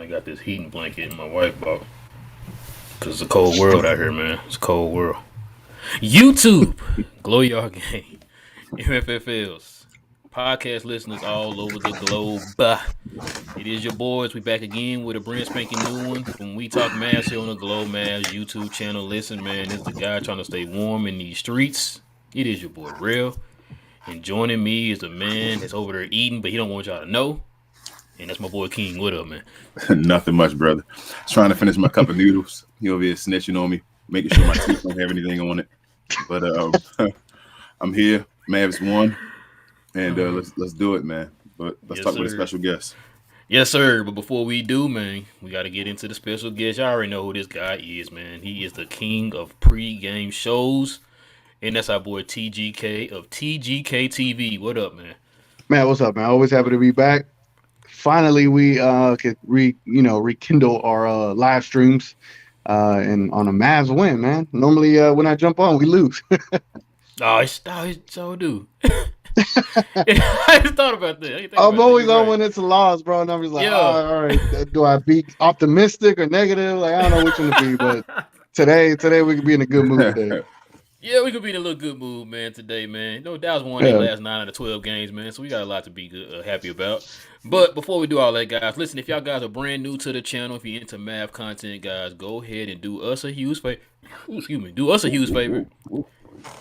got this heating blanket my wife bought. Cause it's a cold world out here, man. It's a cold world. YouTube, glow y'all game. MFFLs, podcast listeners all over the globe. It is your boys. We back again with a brand spanking new one from We Talk Mavs here on the Glow Mavs YouTube channel. Listen, man, this is the guy trying to stay warm in these streets. It is your boy Real, and joining me is the man that's over there eating, but he don't want y'all to know. And that's my boy King. What up, man? Nothing much, brother. Trying to finish my cup of noodles. You over here snitching on me, making sure my teeth don't have anything on it. But I'm here. Mavs won, and let's do it, man. But let's talk with a special guest. Yes, sir. But before we do, man, we got to get into the special guest. Y'all already know who this guy is, man. He is the king of pre-game shows, and that's our boy T.G.K of T.G.K TV. What up, man? Man, what's up, man? Always happy to be back. Finally, we could rekindle our live streams and on a Mavs win, man. Normally, when I jump on, we lose. It's so do. I just thought about that. I'm always on when it's a loss, bro. And I'm just like, all right, do I be optimistic or negative? Like, I don't know which one to be, but today we could be in a good mood today. Yeah, we could be in a little good mood, man, today, man. No, Dallas won their last 9 out of 12 games, man, so we got a lot to be happy about. But before we do all that, guys, listen, if y'all guys are brand new to the channel, if you're into Mav content, guys, go ahead and do us a huge favor. Do us a huge favor.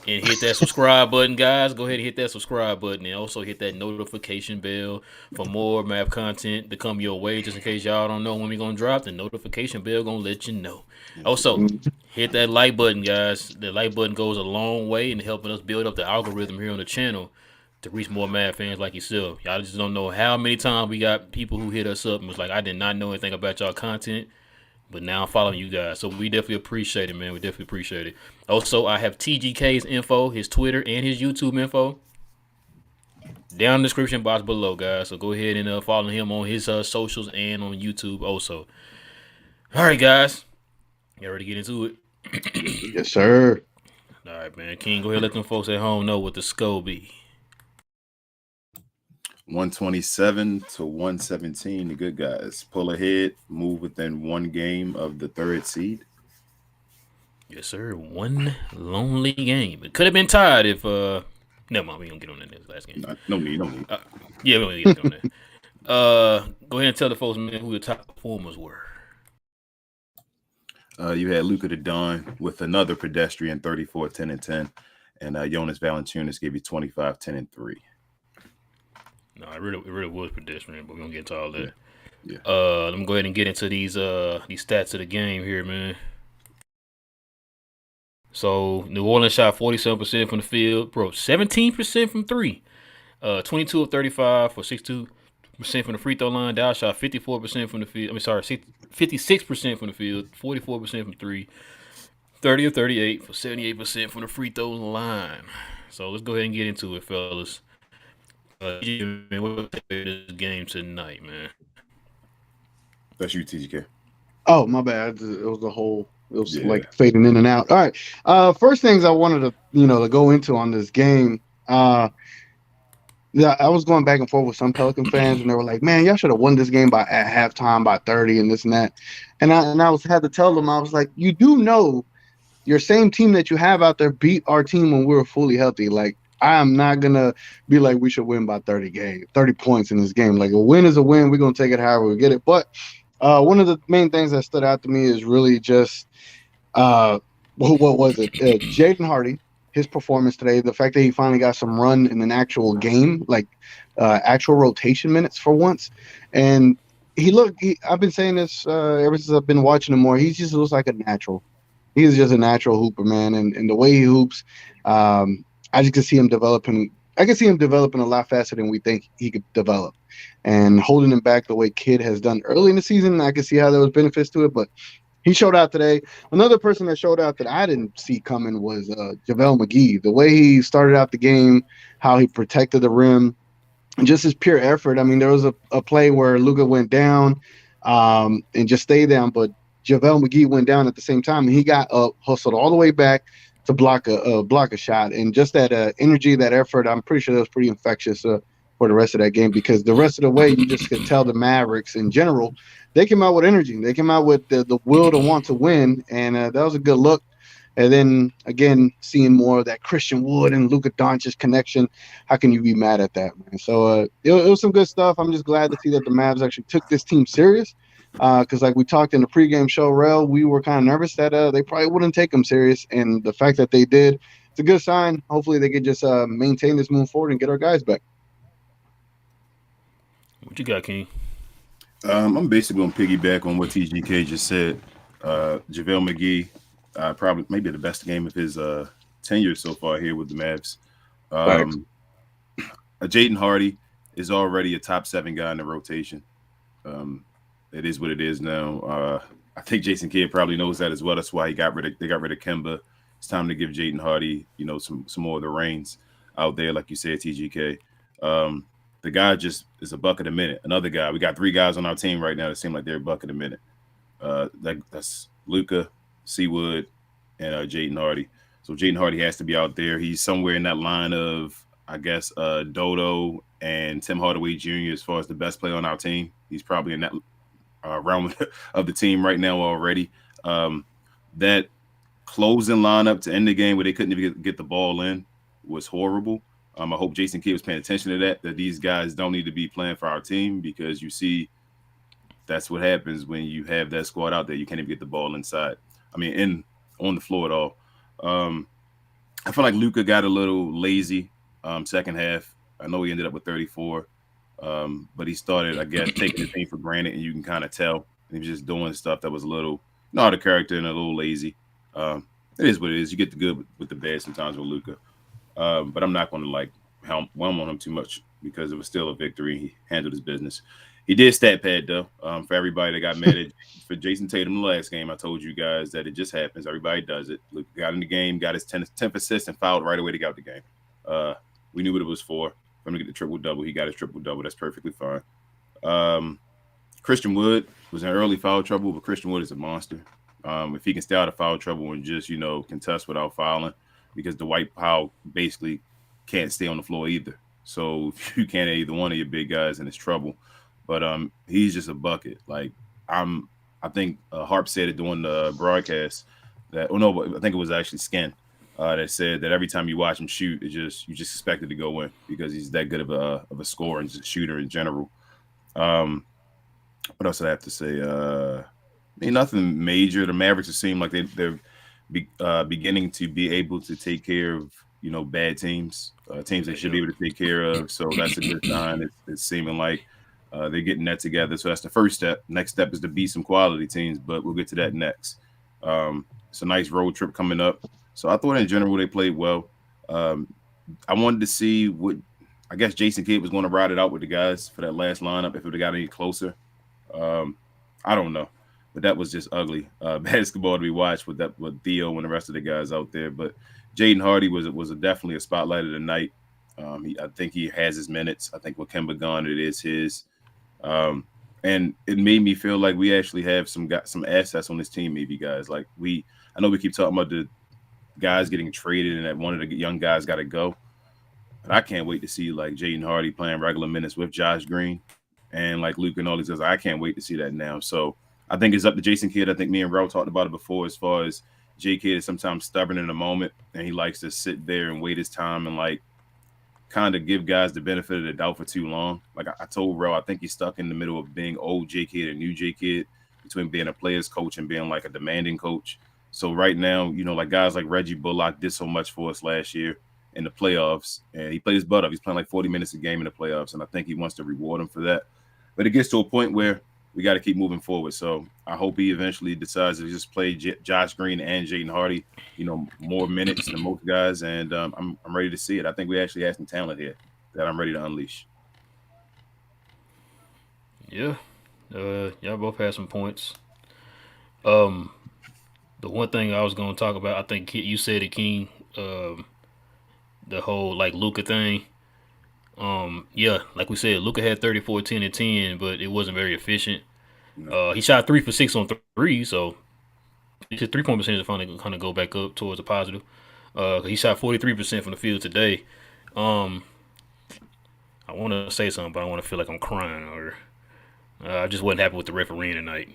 And hit that subscribe button, guys. Go ahead and hit that subscribe button. And also hit that notification bell for more map content to come your way. Just in case y'all don't know when we're going to drop, the notification bell going to let you know. Also, hit that like button, guys. The like button goes a long way in helping us build up the algorithm here on the channel to reach more Mad fans like yourself. Y'all just don't know how many times we got people who hit us up and was like, I did not know anything about y'all content. But now I'm following you guys. So we definitely appreciate it, man. We definitely appreciate it. Also, I have TGK's info, his Twitter, and his YouTube info down in the description box below, guys. So go ahead and follow him on his socials and on YouTube also. All right, guys. You ready to get into it? Yes, sir. All right, man. King, go ahead and let them folks at home know what the score be. 127 to 117. The good guys pull ahead, move within one game of the third seed. Yes, sir. One lonely game. It could have been tied if never mind, we don't get on that next last game. No need. Yeah, we don't get on that. Go ahead and tell the folks, man, who the top performers were. You had Luka the Don with another pedestrian 34, 10, and 10. And Jonas Valanciunas gave you 25, 10, and 3. No, it really was pedestrian, but we're gonna get into all that. Yeah. Let me go ahead and get into these stats of the game here, man. So New Orleans shot 47% from the field, 17% from 3. 22 of 35 for 62% from the free throw line. Dallas shot 54% from the field. 56% from the field, 44% from 3. 30 of 38 for 78% from the free throw line. So let's go ahead and get into it, fellas. Man, we'll take this game tonight, man. That's you, TGK. Oh, my bad. It was like fading in and out. All right. First things I wanted to go into on this game. I was going back and forth with some Pelican fans, and they were like, "Man, y'all should have won this game at halftime by 30 and this and that." And I had to tell them, I was like, "You do know your same team that you have out there beat our team when we were fully healthy. Like, I am not going to be like, we should win by 30 points in this game. Like, a win is a win. We're going to take it however we get it." But one of the main things that stood out to me is really just, what was it? Jaden Hardy, his performance today, the fact that he finally got some run in an actual game, like actual rotation minutes for once. And I've been saying this ever since I've been watching him more. He just looks like a natural. He's just a natural hooper, man. And the way he hoops, I just can see him developing. I can see him developing a lot faster than we think he could develop, and holding him back the way Kidd has done early in the season. I can see how there was benefits to it, but he showed out today. Another person that showed out that I didn't see coming was JaVale McGee. The way he started out the game, how he protected the rim, and just his pure effort. I mean, there was a play where Luka went down and just stayed down, but JaVale McGee went down at the same time, and he got hustled all the way back to block a shot. And just that energy, that effort, I'm pretty sure that was pretty infectious. for the rest of that game, because the rest of the way you just could tell the Mavericks in general, they came out with energy. They came out with the will to want to win, and that was a good look. And then again, seeing more of that Christian Wood and Luka Doncic connection, how can you be mad at that, man? So it was some good stuff. I'm just glad to see that the Mavs actually took this team serious. Because like we talked in the pregame show, Rel, we were kind of nervous that they probably wouldn't take them serious, and the fact that they did, it's a good sign. Hopefully, they could just maintain this moving forward and get our guys back. What you got, King? I'm basically going to piggyback on what T.G.K just said. JaVale McGee, probably maybe the best game of his tenure so far here with the Mavs. Jaden Hardy is already a top 7 guy in the rotation. It is what it is now. I think Jason Kidd probably knows that as well. That's why they got rid of Kemba. It's time to give Jaden Hardy, some more of the reins out there, like you said, TGK. The guy just is a bucket a minute. Another guy. We got 3 guys on our team right now that seem like they're a bucket a minute. That's Luka, Seawood, and Jaden Hardy. So Jaden Hardy has to be out there. He's somewhere in that line of, I guess, Dodo and Tim Hardaway Jr. as far as the best player on our team. He's probably in that realm of the team right now already. That closing lineup to end the game where they couldn't even get the ball in was horrible. I hope Jason Kidd was paying attention to that these guys don't need to be playing for our team, because you see that's what happens when you have that squad out there. You can't even get the ball inside. I mean, on the floor at all. I feel like Luka got a little lazy second half. I know he ended up with 34, but he started, I guess, taking the thing for granted, and you can kind of tell. He was just doing stuff that was a little out of character and a little lazy. It is what it is. You get the good with the bad sometimes with Luka. But I'm not going to whelm on him too much, because it was still a victory. He handled his business. He did stat pad, though. For everybody that got mad at for Jason Tatum the last game, I told you guys that it just happens. Everybody does it. Luka got in the game, got his 10th assist, and fouled right away to get out the game. We knew what it was for him to get the triple-double. He got his triple-double. That's perfectly fine. Christian Wood was in early foul trouble, but Christian Wood is a monster. If he can stay out of foul trouble and just, contest without fouling, because Dwight Powell basically can't stay on the floor either. So if you can't have either one of your big guys, and it's trouble. But he's just a bucket. I think Harp said it during the broadcast I think it was actually Skin that said that every time you watch him shoot, you just expect it to go in, because he's that good of a scorer and shooter in general. What else did I have to say? Nothing major. The Mavericks seem like they're beginning to be able to take care of bad teams, teams they should be able to take care of. So that's a good sign. It's seeming like they're getting that together. So that's the first step. Next step is to beat some quality teams, but we'll get to that next. It's a nice road trip coming up. So I thought in general they played well. I wanted to see what, I guess, Jason Kidd was going to ride it out with the guys for that last lineup, if it would have got any closer. I don't know. But that was just ugly basketball to be watched with Theo and the rest of the guys out there. But Jaden Hardy was definitely a spotlight of the night. I think he has his minutes. I think with Kemba gone, it is his. And it made me feel like we actually have some assets on this team, maybe, guys. I know we keep talking about the guys getting traded and that one of the young guys got to go. But I can't wait to see Jaden Hardy playing regular minutes with Josh Green and Luke and all these guys. I can't wait to see that now. So I think it's up to Jason Kidd. I think me and Ro talked about it before, as far as J Kidd is sometimes stubborn in the moment, and he likes to sit there and wait his time and kind of give guys the benefit of the doubt for too long. I told Ro, I think he's stuck in the middle of being old J Kidd and new J Kidd, between being a player's coach and being a demanding coach. So right now, guys like Reggie Bullock did so much for us last year in the playoffs, and he played his butt up. He's playing 40 minutes a game in the playoffs, and I think he wants to reward him for that. But it gets to a point where we got to keep moving forward. So I hope he eventually decides to just play Josh Green and Jaden Hardy, more minutes than most guys. And I'm ready to see it. I think we actually have some talent here that I'm ready to unleash. Yeah. Y'all both had some points. The one thing I was going to talk about, I think you said it, King, the whole Luka thing. Yeah, like we said, Luka had 34, 10, and 10, but it wasn't very efficient. He shot 3 for 6 on 3, so his 3-point percentage is finally kind of go back up towards a positive. He shot 43% from the field today. I want to say something, but I want to feel like I'm crying. Or I just wasn't happy with the refereeing tonight.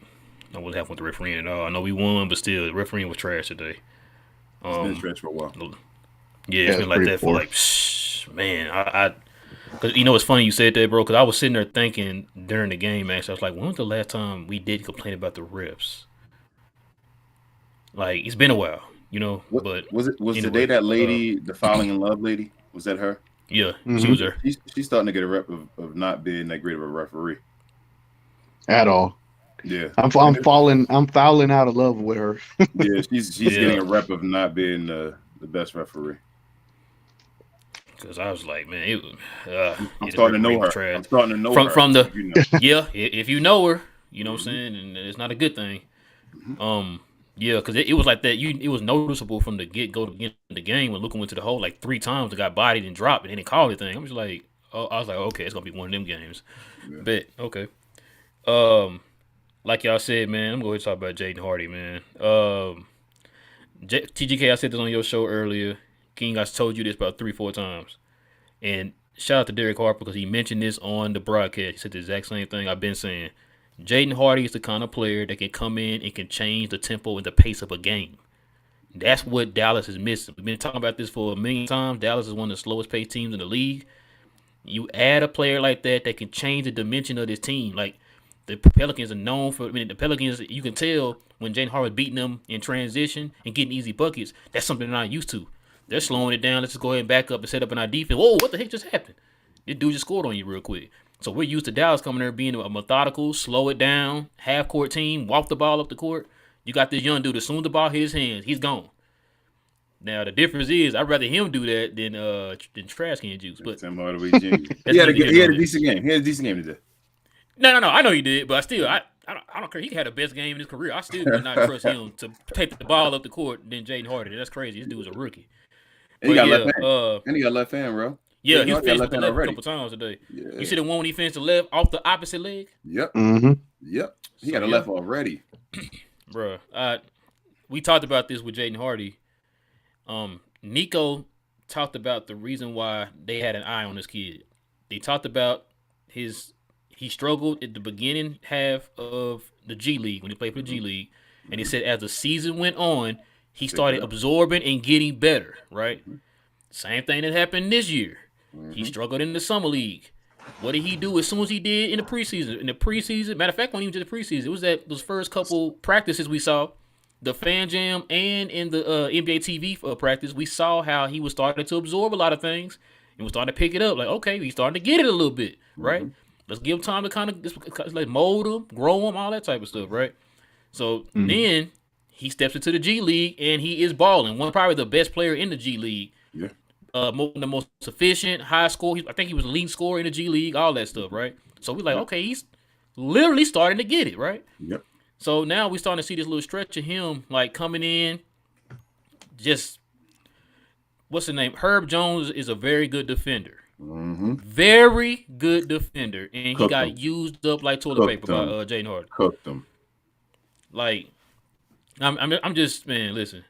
I wasn't happy with the refereeing at all. I know we won, but still, the refereeing was trash today. It's been trash for a while. Yeah, it's been like that poor. for like, man. Cause you know it's funny you said that, bro. Cause I was sitting there thinking during the game, actually, I was like, when was the last time we did complain about the refs? Like it's been a while, you know. But Was anyway, today that lady, the Falling in Love lady? Was that her? Yeah, she was there. She's starting to get a rep of not being that great of a referee at all. Yeah, I'm falling out of love with her. Yeah, she's getting a rep of not being the best referee. Because I was like, man, I'm starting to know her. Trash. I'm starting to know her. From the if you know her, you know what I'm saying, and it's not a good thing. Yeah, because it was like that. It was noticeable from the get go to get the game when Luka went to the hole like 3 times and got bodied and dropped and then he called the thing. I was like, okay, it's gonna be one of them games. Yeah. Bet okay. Like y'all said, man, I'm going to talk about Jaden Hardy, man. T.G.K, I said this on your show earlier. King, I told you this about 3-4 times. And shout out to Derek Harper because he mentioned this on the broadcast. He said the exact same thing I've been saying. Jaden Hardy is the kind of player that can come in and can change the tempo and the pace of a game. That's what Dallas is missing. We've been talking about this for a million times. Dallas is one of the slowest paced teams in the league. You add a player like that can change the dimension of this team. Like, the Pelicans are known for. The Pelicans, you can tell when Jaden Hardy beating them in transition and getting easy buckets. That's something they're not used to. They're slowing it down. Let's just go ahead and back up and set up in our defense. Whoa, what the heck just happened? This dude just scored on you real quick. So we're used to Dallas coming there being a methodical, slow it down, half court team, walk the ball up the court. You got this young dude. As soon as the ball hit his hands, he's gone. Now the difference is, I'd rather him do that than trash can juice. But Tim Hardaway Jr. he had a decent game. He had a decent game today. No. I know he did, but I don't care. He had the best game in his career. I still would not trust him to take the ball up the court than Jaden Hardy. That's crazy. This dude's a rookie. And he got left hand, bro. Yeah, he finished with the left a couple times today. Yeah. You see the one when he finished the left off the opposite leg? Yep. Yep. He got a left already. Bro, we talked about this with Jaden Hardy. Nico talked about the reason why they had an eye on this kid. They talked about he struggled at the beginning half of the G League when he played for the G League. And he said as the season went on, he started absorbing and getting better, right? Same thing that happened this year. He struggled in the summer league. What did he do as soon as he did in the preseason? In the preseason, matter of fact, when he was in the preseason, it was those first couple practices we saw, the Fan Jam and in the NBA TV practice, we saw how he was starting to absorb a lot of things and was starting to pick it up. Like, okay, he's starting to get it a little bit, right? Let's give him time to kind of like mold him, grow him, all that type of stuff, right? So then he steps into the G League and he is balling. Probably the best player in the G League. Yeah. The most efficient, high score. I think he was the lead scorer in the G League, all that stuff, right? So we're like, okay, he's literally starting to get it, right? Yep. So now we're starting to see this little stretch of him, like, coming in. Just, what's the name? Herb Jones is a very good defender. Very good defender. And he got used up like toilet paper by Jaden Hardy. Cooked him. Like, I'm just, man, listen.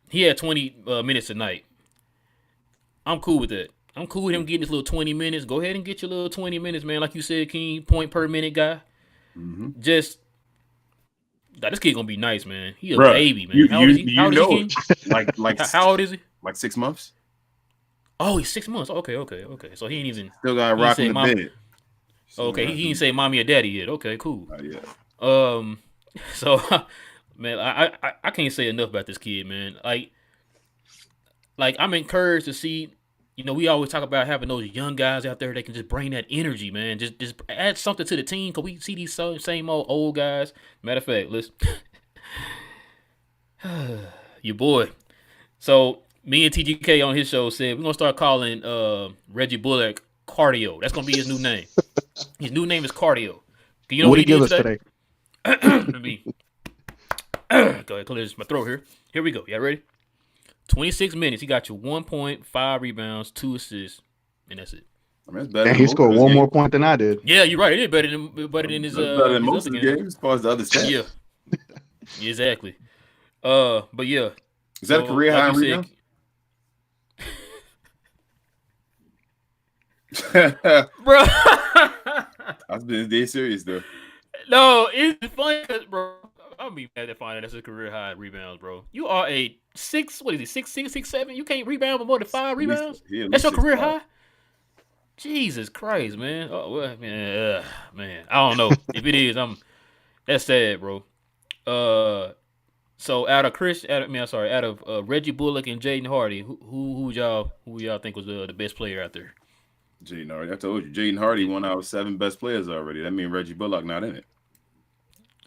He had 20 minutes tonight. I'm cool with that. I'm cool with him getting his little 20 minutes. Go ahead and get your little 20 minutes, man. Like you said, King, point per minute guy. Just, this kid gonna be nice, man. He a baby, man. How old is he? How old is he, King? How old is he? Like 6 months. Oh, he's 6 months. Okay. So he ain't even still got rock in the bed. Okay, he didn't say mommy or daddy yet. Okay, cool. Yeah. So, man, I can't say enough about this kid, man. Like I'm encouraged to see. You know, we always talk about having those young guys out there that can just bring that energy, man. Just add something to the team because we see these same old guys. Matter of fact, listen, your boy. So me and T.G.K on his show said we're gonna start calling Reggie Bullock Cardio. That's gonna be his new name. His new name is Cardio. Do you know what he did today? Let me go ahead, clear my throat here. Here we go. Y'all ready? 26 minutes. He got you 1 point, 5 rebounds, 2 assists, and that's it. I mean, that's better. He scored one more point than I did. Yeah, you're right. It is better than his better than most of the games as far as the other stats. Yeah, exactly. But yeah, is that a career high in rebounds? bro. I've been dead serious though. No, it's funny because, bro, I'll be mad at finding that's a career high rebounds, bro. You are a 6. What is it? 6'6", 6'7"? You can't rebound with more than 5 rebounds. That's your career high. Jesus Christ, man. Oh well, man. Man, I don't know if it is. That's sad, bro. So out of Reggie Bullock and Jaden Hardy, who y'all think was the best player out there? Jaden Hardy. I told you, Jaden Hardy won out 7 best players already. That means Reggie Bullock not in it.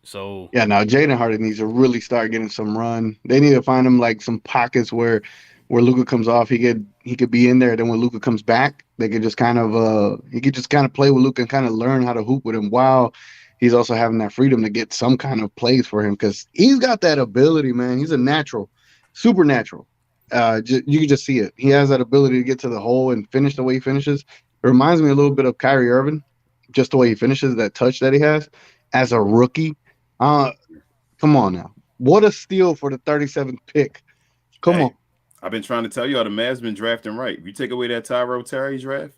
So yeah, now Jaden Hardy needs to really start getting some run. They need to find him like some pockets where Luka comes off, he could be in there. Then when Luka comes back, they could just kind of he could just kind of play with Luka and kind of learn how to hoop with him while he's also having that freedom to get some kind of plays for him because he's got that ability, man. He's a natural, supernatural. You can just see it. He has that ability to get to the hole and finish the way he finishes. It reminds me a little bit of Kyrie Irving, just the way he finishes, that touch that he has as a rookie. Come on now. What a steal for the 37th pick. Come on. I've been trying to tell y'all the Mavs been drafting right. If you take away that Tyrell Terry draft,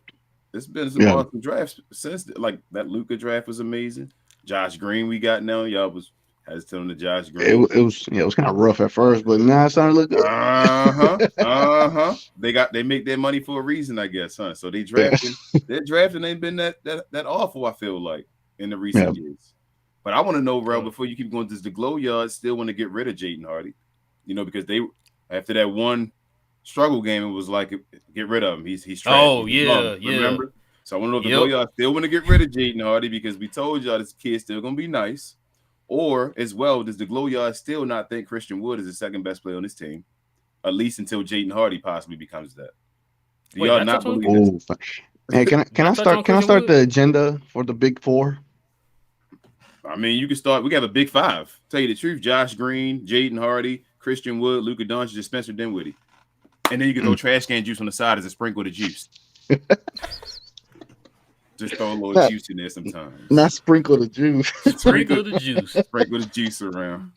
there's been some awesome drafts since. Like that Luka draft was amazing. Josh Green we got now. Y'all was hesitant to Josh Green. It was kind of rough at first, but now it's starting to look good. They make their money for a reason, I guess, huh? So they drafting. Their drafting ain't been that awful, I feel like, in the recent years. But I want to know, Rel, before you keep going, does the Glow Yard still want to get rid of Jaden Hardy? Because they after that one struggle game, it was like get rid of him. He's trash. Oh yeah. Remember? So I want to know if the Glow Yard still want to get rid of Jaden Hardy because we told y'all this kid's still gonna be nice. Or as well, does the Glow Yard still not think Christian Wood is the second best player on this team, at least until Jaden Hardy possibly becomes that? Do y'all not believe this? Hey, can I start the agenda for the Big Four? I mean, you can start. We have a Big Five. Tell you the truth: Josh Green, Jaden Hardy, Christian Wood, Luka Doncic, and Spencer Dinwiddie. And then you can throw trash can juice on the side as a sprinkle of juice. Just throw a little juice in there sometimes. Not sprinkle the juice. Sprinkle the juice. Sprinkle the juice around.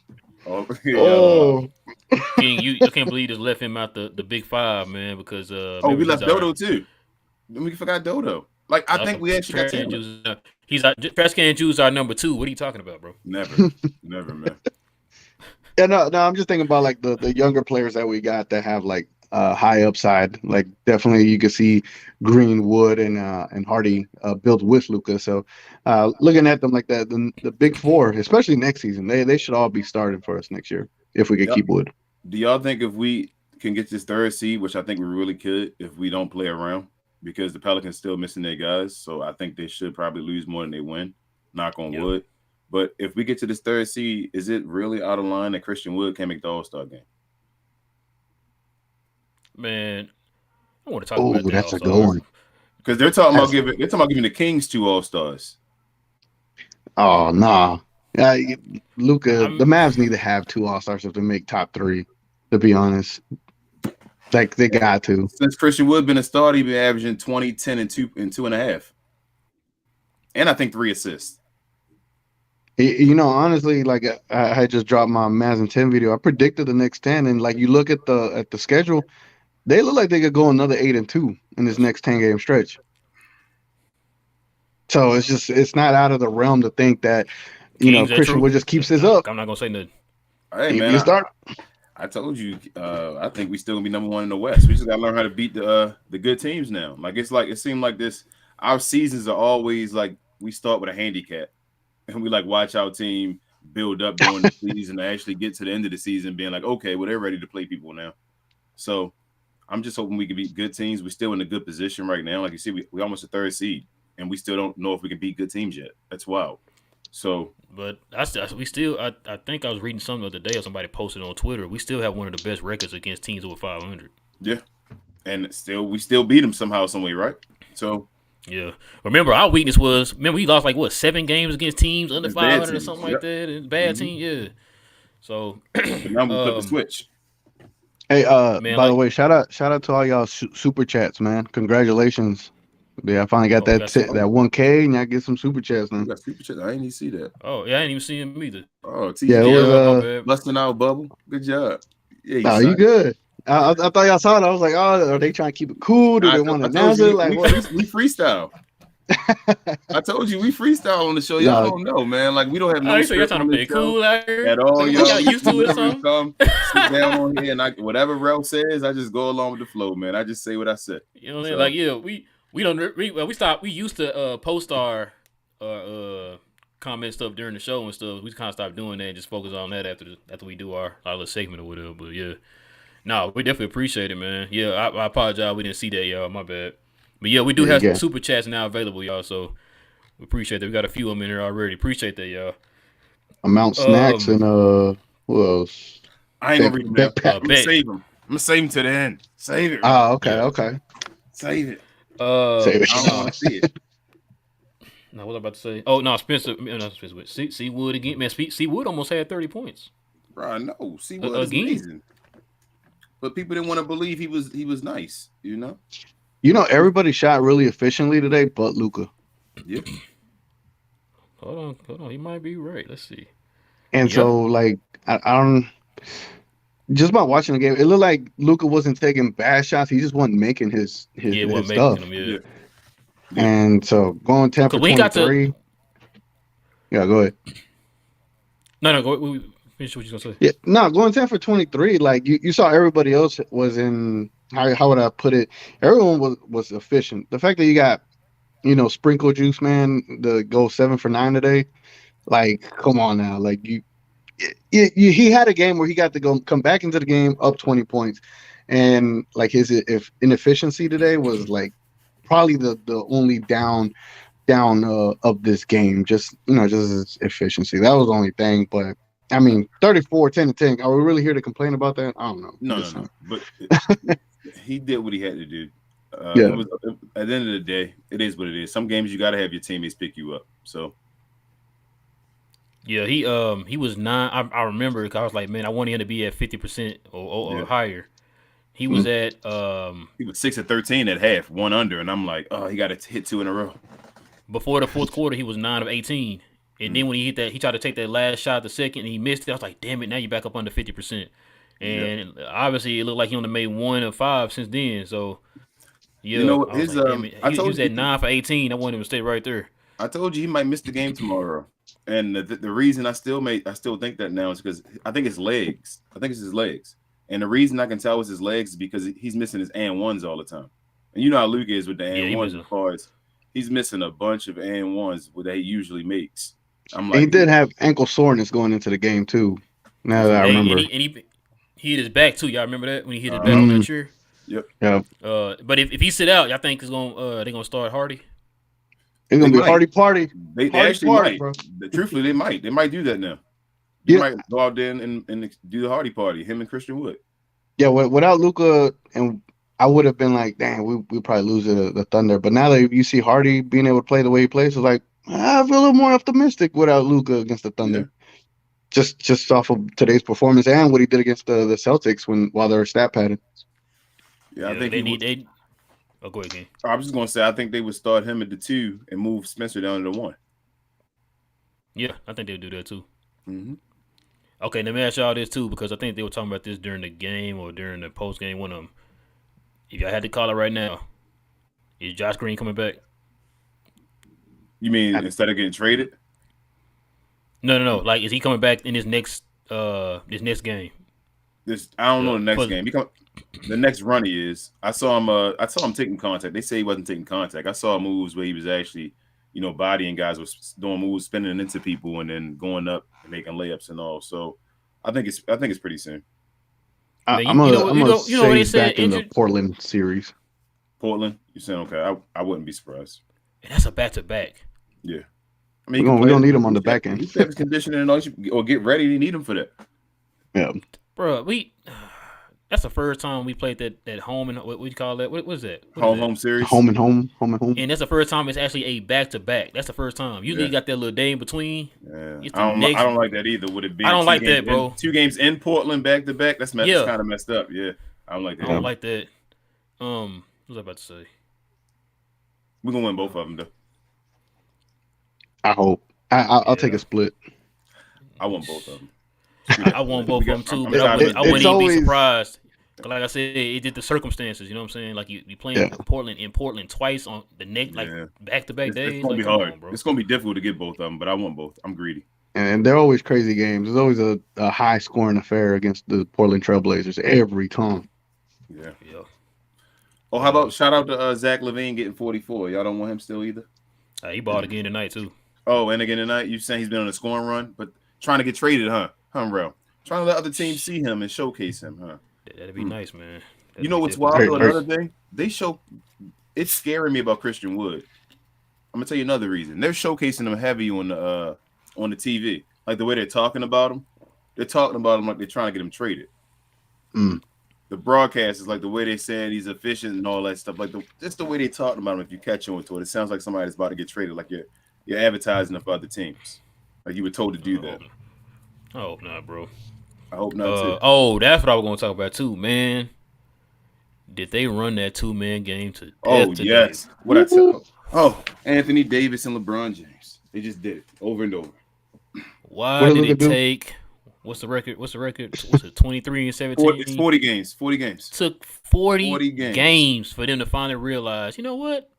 King, I can't believe you just left him out the Big Five, man, because we left Dodo too. Then we forgot Dodo. Like I think we actually got juice. He's trash can juice our number 2. What are you talking about, bro? Never, man. Yeah, no, I'm just thinking about like the younger players that we got that have like high upside. Like definitely you could see Greenwood and Hardy built with Luka. So looking at them like that, the Big Four, especially next season, they should all be starting for us next year if we could keep Wood. Do y'all think if we can get this 3rd seed, which I think we really could, if we don't play around? Because the Pelicans still missing their guys, so I think they should probably lose more than they win. Knock on wood. But if we get to this 3rd seed, is it really out of line that Christian Wood can't make the All-Star game? Man, I want to talk about that. That's a good one. Because they're talking about giving the Kings 2 All-Stars. Oh no, Luka, the Mavs need to have 2 All-Stars if they make top 3. To be honest. Like they got to. Since Christian Wood been a starter, he's been averaging 20, 10, and 2.5. And I think 3 assists. Honestly, like I had just dropped my Mavs and 10 video. I predicted the next 10, and like you look at the schedule, they look like they could go another 8-2 in this next 10-game stretch. So it's not out of the realm to think that Christian Wood just keeps his up. I'm not gonna say nothing. Hey man, I told you, I think we still gonna be number 1 in the West. We just gotta learn how to beat the good teams now. It seemed like this. Our seasons are always like we start with a handicap, and we like watch our team build up during the season and actually get to the end of the season, being like, okay, well they're ready to play people now. So I'm just hoping we can beat good teams. We're still in a good position right now. Like you see, we almost a 3rd seed, and we still don't know if we can beat good teams yet. That's wild. So, but I think I was reading something the other day or somebody posted on Twitter. We still have one of the best records against teams over 500. Yeah, and we still beat them somehow, some way, right? So, yeah. Remember, our weakness was we lost 7 games against teams under 500 or something like that. It's bad team, yeah. So now we flip the switch. Hey, by the way, shout out to all y'all super chats, man. Congratulations. Yeah, I finally got that 1K, and I get some super chats now. You got super chats? I didn't even see that. Oh, yeah, I ain't even seen him either. Oh, T.G.K. It was busting out bubble. Good job. Yeah, you good. I thought y'all saw it. I was like, oh, are they trying to keep it cool? Do they want to announce it? Like, what? We freestyle. I told you we freestyle on the show. Y'all don't know, man. Like we don't have no. So you're trying to play cool out here at all. like, y'all used to it or something? Come sit down on here and whatever Ralph says, I just go along with the flow, man. I just say what I said. You know what I mean? Like we don't we stopped. We used to post our comment stuff during the show and stuff. We kind of stopped doing that and just focus on that after we do our little segment or whatever. But yeah, no, we definitely appreciate it, man. Yeah, I apologize we didn't see that, y'all. My bad. But yeah, we do have some super chats now available, y'all. So we appreciate that. We got a few of them in here already. Appreciate that, y'all. Amount Snacks and who else? I ain't gonna read them. I'm gonna save them. I'm gonna save them to the end. Save it. Oh, okay. Save it. Save it. I don't want to see it. No, what was I about to say? Oh no, Spencer. Not Spencer. C Wood again, man. C Wood almost had 30 points. Bro, I know. C Wood is amazing. But people didn't want to believe he was nice. You know. You know, everybody shot really efficiently today, but Luka. Yep. Hold on. He might be right. Let's see. And so, like, I don't. Just by watching the game, it looked like Luka wasn't taking bad shots. He just wasn't making his stuff. Yeah. And so going 10 for 23. Yeah, go ahead. No, go. Finish what you gonna say. Yeah, no, going 10 for 23. Like you saw, everybody else was in. How would I put it? Everyone was efficient. The fact that you got, Sprinkle Juice, man, the go 7 for 9 today. Like, come on now. Like he had a game where he got to come back into the game up 20 points, and like his inefficiency today was like probably the only down of this game. Just his efficiency. That was the only thing. But I mean, 34, 10 to 10. Are we really here to complain about that? I don't know. No. But he did what he had to do. At the end of the day, it is what it is. Some games you got to have your teammates pick you up. So. Yeah, he was 9. I remember because I was like, man, I wanted him to be at 50% or higher. He was at he was 6 of 13 at half, 1 under, and I'm like, oh, he got to hit 2 in a row. Before the fourth quarter, he was 9 of 18, and then when he hit that, he tried to take that last shot the second, and he missed it. I was like, damn it, now you're back up under 50%, and obviously it looked like he only made 1 of 5 since then. So yeah, he was at 9 for 18. I wanted him to stay right there. I told you he might miss the game tomorrow. And the reason I still think that now is because I think it's legs. I think it's his legs. And the reason I can tell it's his legs is because he's missing his and ones all the time. And you know how Luke is with the and ones as far as he's missing a bunch of and ones that he usually makes. I'm like, he did have ankle soreness going into the game too. Now that I remember. And he hit his back too. Y'all remember that when he hit his back on that chair? Yep. Yeah. But if he sit out, y'all think they're gonna start Hardy? It's gonna be a Hardy party. They actually might. Bro. Truthfully, they might. They might do that now. They might go out there and do the Hardy party. Him and Christian Wood. Yeah, without Luka, and I would have been like, dang, we probably lose the Thunder. But now that you see Hardy being able to play the way he plays, it's like I feel a little more optimistic without Luka against the Thunder. Yeah. Just off of today's performance and what he did against the Celtics while they were stat padding. Yeah, I think they. Oh, go ahead, Ken. I was just gonna say I think they would start him at the 2 and move Spencer down to the 1. Yeah, I think they would do that too. Mm-hmm. Okay, let me ask y'all this too, because I think they were talking about this during the game or during the post game. One of them. If y'all had to call it right now, is Josh Green coming back? You mean instead of getting traded? No. Like, is he coming back in this next game? I don't know the next game. The next run he is. I saw him taking contact. They say he wasn't taking contact. I saw moves where he was actually, bodying guys, was doing moves, spinning into people, and then going up and making layups and all. So I think it's pretty soon. I'm gonna say he's back in the Portland series. Portland, you saying okay? I wouldn't be surprised. And that's a back-to-back. Yeah, I mean we don't need him on the back end. He's his conditioning and all, or get ready. You need him for that. Yeah, bro. That's the first time we played that home and what you call that? What was that? Home series. Home and home. And that's the first time it's actually a back-to-back. That's the first time. Usually you got that little day in between. Yeah. I don't like that either. Would it be? I don't like that, bro. 2 games in Portland back-to-back. That's kind of messed up. Yeah, I don't like that. I don't like that. What was I about to say? We're gonna win both of them though. I hope. I'll take a split. I want both of them. I want both of them too, but I wouldn't even be surprised. Like I said, it did the circumstances. You know what I'm saying? Like you playing Portland twice on the next like back-to-back days. It's gonna like, be come hard. on, bro. It's gonna be difficult to get both of them, but I want both. I'm greedy. And they're always crazy games. There's always a high scoring affair against the Portland Trailblazers every time. Yeah. Oh, how about shout out to Zach LaVine getting 44? Y'all don't want him still either? He balled again tonight too. Oh, and again tonight, you saying he's been on a scoring run, but trying to get traded, huh? Real. Trying to let other teams see him and showcase him, huh? That'd be nice, man. You know what's wild? Another thing, it's scaring me about Christian Wood. I'm gonna tell you another reason. They're showcasing him heavy on the TV, like the way they're talking about him. They're talking about him like they're trying to get him traded. The broadcast is like the way they saying he's efficient and all that stuff. Like just the way they talking about him. If you catch on to it, it sounds like somebody's about to get traded. Like you're advertising about the teams. Like you were told to do that. I hope not, bro. I hope not too. Oh, that's what I was going to talk about too, man. Did they run that 2-man game to death today? Yes. What I tell? Oh, Anthony Davis and LeBron James. They just did it over and over. Why did it take? What's the record? What's it? 23 and 17. It's 40 games. 40 games. Took 40 games for them to finally realize. You know what?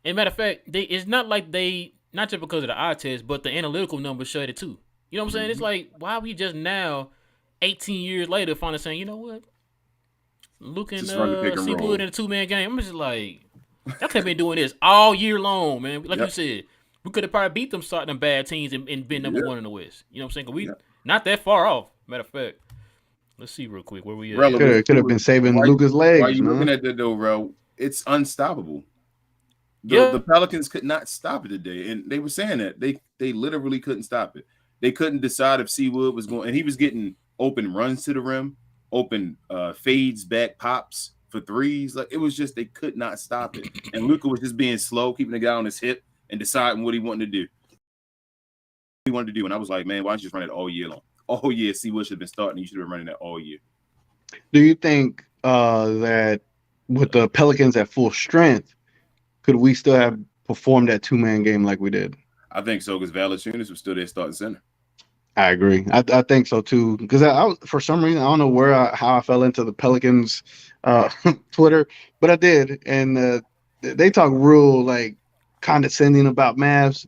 And matter of fact, it's not like they not just because of the eye test, but the analytical numbers showed it too. You know what I'm saying? It's like, why are we just now, 18 years later, finally saying, you know what? Luke and Seawood in a 2-man game. I'm just like, y'all could have been doing this all year long, man. Like you said, we could have probably beat them starting them bad teams and been number one in the West. You know what I'm saying? Cause we not that far off. Matter of fact, let's see real quick where we at. Could have been saving Luka's legs. Why are you looking at that though, bro? It's unstoppable. The Pelicans could not stop it today, and they were saying that they literally couldn't stop it. They couldn't decide if Seawood was going, and he was getting open runs to the rim, open fades back, pops for threes. Like it was just they could not stop it. And Luka was just being slow, keeping the guy on his hip and deciding what he wanted to do. And I was like, man, why don't you just run it all year long? All year, Seawood should have been starting. You should have been running that all year. Do you think that with the Pelicans at full strength, could we still have performed that 2-man game like we did? I think so, because Valanciunas was still there starting center. I agree. I think so too. Because I was, for some reason, I don't know how I fell into the Pelicans Twitter, but I did, and they talk real like condescending about Mavs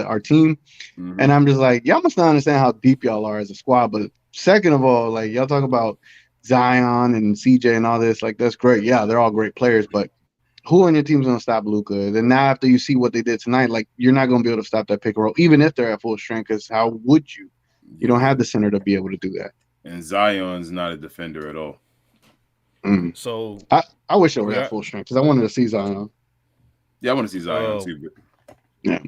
our team, and I'm just like, y'all must not understand how deep y'all are as a squad. But second of all, like y'all talk about Zion and CJ and all this, like that's great. Yeah, they're all great players, but who on your team's gonna stop Luka? Then now after you see what they did tonight, like you're not gonna be able to stop that pick and roll, even if they're at full strength. Because how would you? You don't have the center to be able to do that. And Zion's not a defender at all. So I wish they were at full strength because I wanted to see Zion. Yeah, I want to see Zion too. But... Yeah.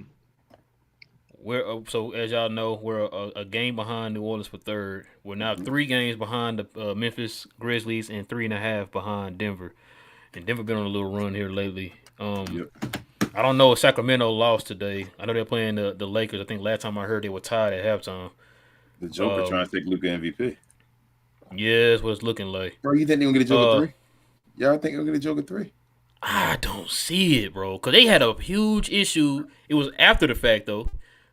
So as y'all know, we're a game behind New Orleans for third. We're now 3 games behind the Memphis Grizzlies and 3.5 behind Denver. And Denver been on a little run here lately. I don't know if Sacramento lost today. I know they're playing the Lakers. I think last time I heard they were tied at halftime. The Joker trying to take Luka MVP. Yeah, that's what it's looking like. Bro, you think they're going to get a Joker 3? Y'all think they're going to get a Joker 3? I don't see it, bro. Because they had a huge issue. It was after the fact, though.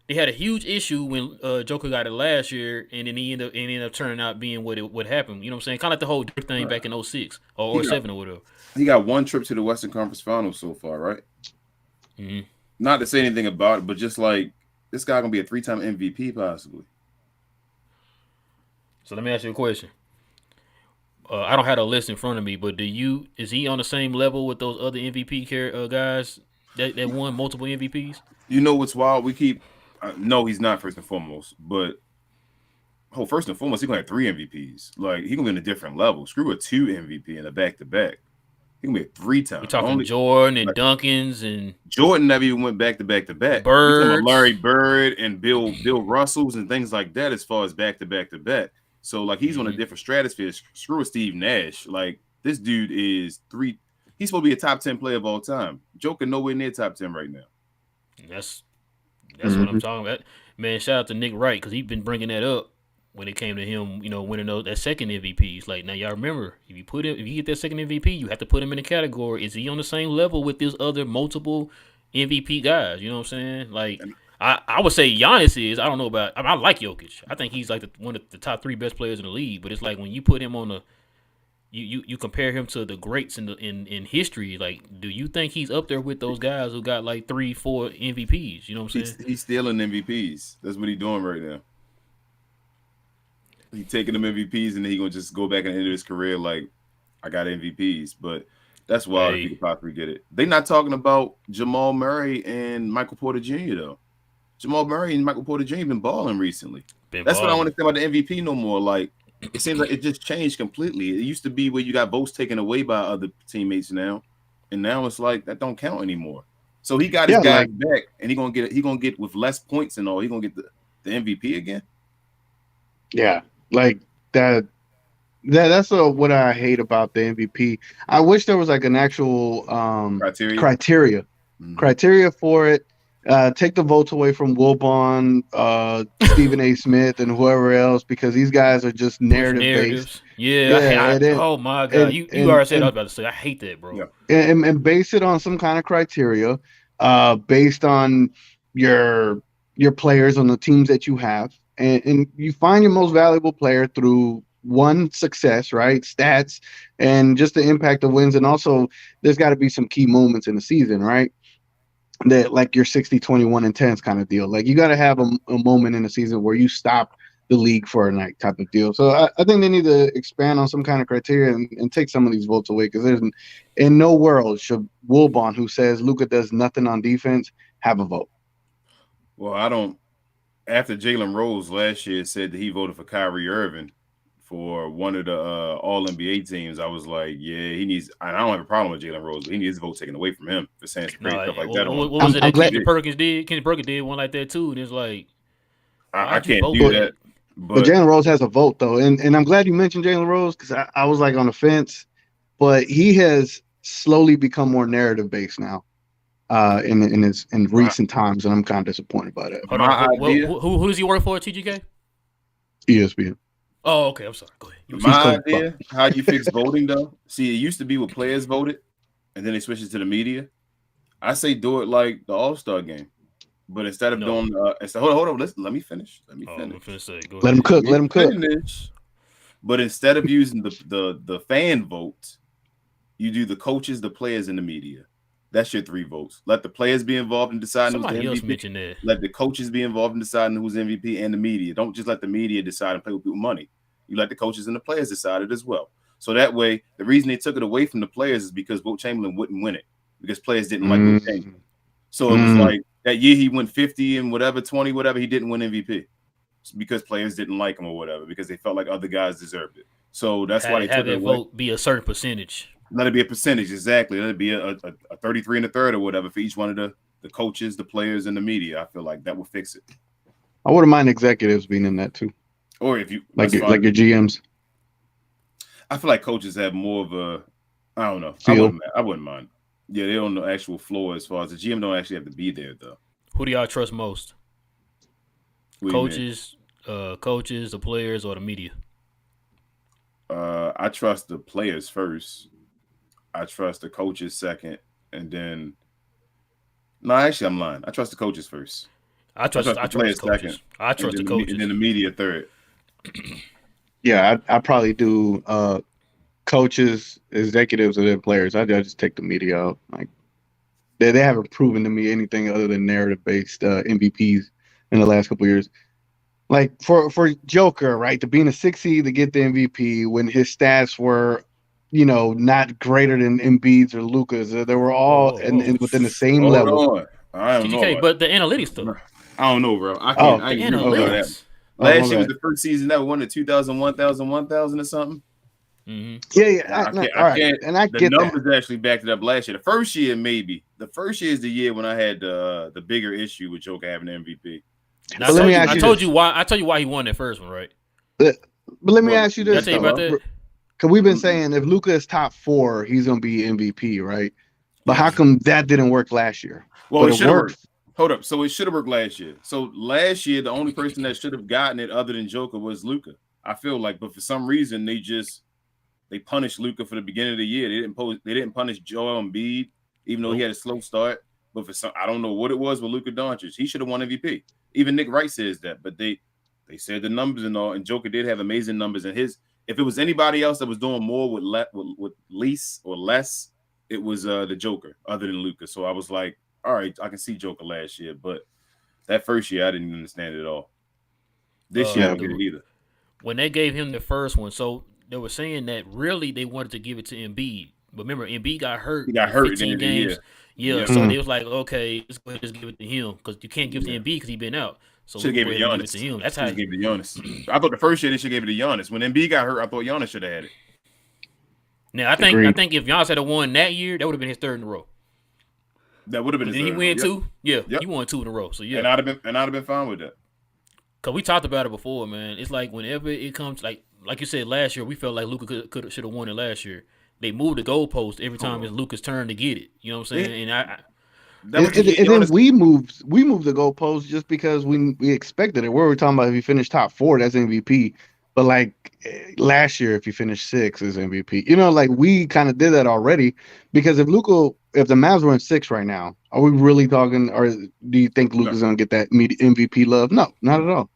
They had a huge issue when Joker got it last year, and then he ended up turning out being what happened. You know what I'm saying? Kind of like the whole Dirk thing back in 06 or 07 or whatever. He got 1 trip to the Western Conference Finals so far, right? Mm-hmm. Not to say anything about it, but just like this guy going to be a 3-time MVP possibly. So let me ask you a question. I don't have a list in front of me, but is he on the same level with those other MVP guys that won multiple MVPs? You know what's wild? We keep no, he's not first and foremost, but first and foremost, he's gonna have 3 MVPs. Like he gonna be on a different level. Screw a 2 MVP in a back-to-back. He gonna be a 3-time. We're talking Jordan and Duncans and Jordan never even went back-to-back. Birds, Larry Bird and Bill Russells and things like that as far as back-to-back. So like he's on a different stratosphere. Screw a Steve Nash. Like this dude is 3. He's supposed to be a top 10 player of all time. Joker nowhere near top 10 right now. That's what I'm talking about. Man, shout out to Nick Wright because he's been bringing that up when it came to him, winning that second MVP. He's like, now y'all remember, if you get that second MVP, you have to put him in the category. Is he on the same level with these other multiple MVP guys? You know what I'm saying? Like. I would say Giannis is. I don't know about. I like Jokic. I think he's like one of the top 3 best players in the league. But it's like when you put him on you compare him to the greats in history. Like, do you think he's up there with those guys who got like 3-4 MVPs? You know what I'm saying? He's stealing MVPs. That's what he's doing right now. He's taking them MVPs and then he's gonna just go back and end his career like I got MVPs. But that's wild if he could possibly get it. They're not talking about Jamal Murray and Michael Porter Jr. though. Jamal Murray and Michael Porter Jr. been balling recently. That's what I want to say about the MVP no more. Like, it seems like it just changed completely. It used to be where you got votes taken away by other teammates now, and now it's like that don't count anymore. So he got his guys back, and he gonna get with less points and all. He gonna get the MVP again. Yeah, like that. That's what I hate about the MVP. I wish there was like an actual criteria for it. Take the votes away from Wilbon, Stephen A. Smith, and whoever else, because these guys are just narrative based. Yeah. Oh my God, you already said I was about to say. I hate that, bro. Yeah. And base it on some kind of criteria, based on your players on the teams that you have, and you find your most valuable player through one, success, right? Stats, and just the impact of wins, and also there's got to be some key moments in the season, right? That like your 60, 21, and 10s kind of deal. Like you got to have a moment in the season where you stop the league for a night type of deal. So I think they need to expand on some kind of criteria and take some of these votes away, because there's in no world should Wilbon, who says Luka does nothing on defense, have a vote. Well, I don't. After Jalen Rose last year said that he voted for Kyrie Irving for one of the All NBA teams, I was like, yeah, he needs. I don't have a problem with Jalen Rose, but he needs his vote taken away from him for saying some crazy stuff like that. What was it that Kenny Perkins did? Kenny Perkins did one like that too, and it's like, I can't do that. But Jalen Rose has a vote though, and I'm glad you mentioned Jalen Rose, because I was like on the fence, but he has slowly become more narrative based now, in recent times, and I'm kind of disappointed by that. Who does he work for? T.G.K. ESPN. Oh, okay. I'm sorry. Go ahead. My idea, how you fix voting though. See, it used to be where players voted, and then they switched it to the media. I say do it like the All-Star game, but instead of doing, hold on, let me finish. Let him cook. But instead of using the fan vote, you do the coaches, the players, and the media. That's your 3 votes. Let the players be involved in deciding who's the MVP. Else mentioned that. Let the coaches be involved in deciding who's MVP, and the media. Don't just let the media decide and play with people's money. You let the coaches and the players decide it as well. So that way, the reason they took it away from the players is because Wilt Chamberlain wouldn't win it, because players didn't like Wilt Chamberlain. So it was like that year he went 50 and whatever, 20, whatever, he didn't win MVP because players didn't like him or whatever, because they felt like other guys deserved it. So that's why they took it away. Vote be a certain percentage. Let it be a percentage, exactly. Let it be a 33 and a third or whatever for each one of the coaches, the players, and the media. I feel like that will fix it. I wouldn't mind executives being in that too. Or if you like your GMs. I feel like coaches have more of a, I don't know. I wouldn't mind. Yeah, they on the actual floor as far as the GM don't actually have to be there though. Who do y'all trust most? Coaches, the players, or the media? I trust the players first. I trust the coaches second, and then actually I'm lying. I trust the coaches first. I trust the players second. I trust the coaches, and then the media third. Yeah, I probably do coaches, executives, and then players. I just take the media out. Like they haven't proven to me anything other than narrative based MVPs in the last couple of years. Like for Joker, right, to be in a 6 seed to get the MVP when his stats were, not greater than Embiid's or Luka's. They were all within the same level. I don't know. But the analytics stuff. I don't know, bro. I can't. I ain't know that. Last year was the first season that won the 2000, 1000 or something. Mm-hmm. Yeah. I can't. And I get the numbers actually backed it up last year. The first year, maybe. The first year is the year when I had the bigger issue with Joker having an MVP. Now, I told you why he won that first one, right? But let me ask you this. Did I tell you about that? Because we've been saying if Luka is top 4, he's gonna be MVP, right? But how come that didn't work last year? Well, it should have worked. Hold up. So it should have worked last year. So last year, the only person that should have gotten it other than Joker was Luka. I feel like, but for some reason they punished Luka for the beginning of the year. They didn't punish Joel Embiid, even though he had a slow start. But for some, I don't know what it was with Luka Doncic. He should have won MVP. Even Nick Wright says that, but they said the numbers and all, and Joker did have amazing numbers, and If it was anybody else that was doing more with least or less, it was the Joker, other than Luka. So I was like, all right, I can see Joker last year, but that first year I didn't understand it at all. This year I don't get it either. When they gave him the first one, so they were saying that really they wanted to give it to Embiid. But remember, Embiid got hurt. He got hurt 15 games. Yeah, so they was like, okay, let's go ahead and just give it to him because you can't give it to Embiid because he been out. So should have gave it to Giannis. To him. That's how gave it to Giannis. I thought the first year they should have gave it to Giannis. When Embiid got hurt, I thought Giannis should have had it. Now I think if Giannis had won that year, that would have been his third in a row. That would have been his third. Did he win two? Yeah, he won 2 in a row. So yeah, and I'd have been fine with that. Cause we talked about it before, man. It's like whenever it comes, like you said last year, we felt like Luka should have won it last year. They moved the goalpost every time it's Luka's turn to get it. You know what I'm saying? And then we moved the goalpost just because we expected it. We were talking about if you finish top 4, that's MVP. But like last year, if you finish 6, is MVP. You know, like we kind of did that already because if the Mavs were in 6 right now, are we really talking? Or do you think Luka's gonna get that MVP love? No, not at all.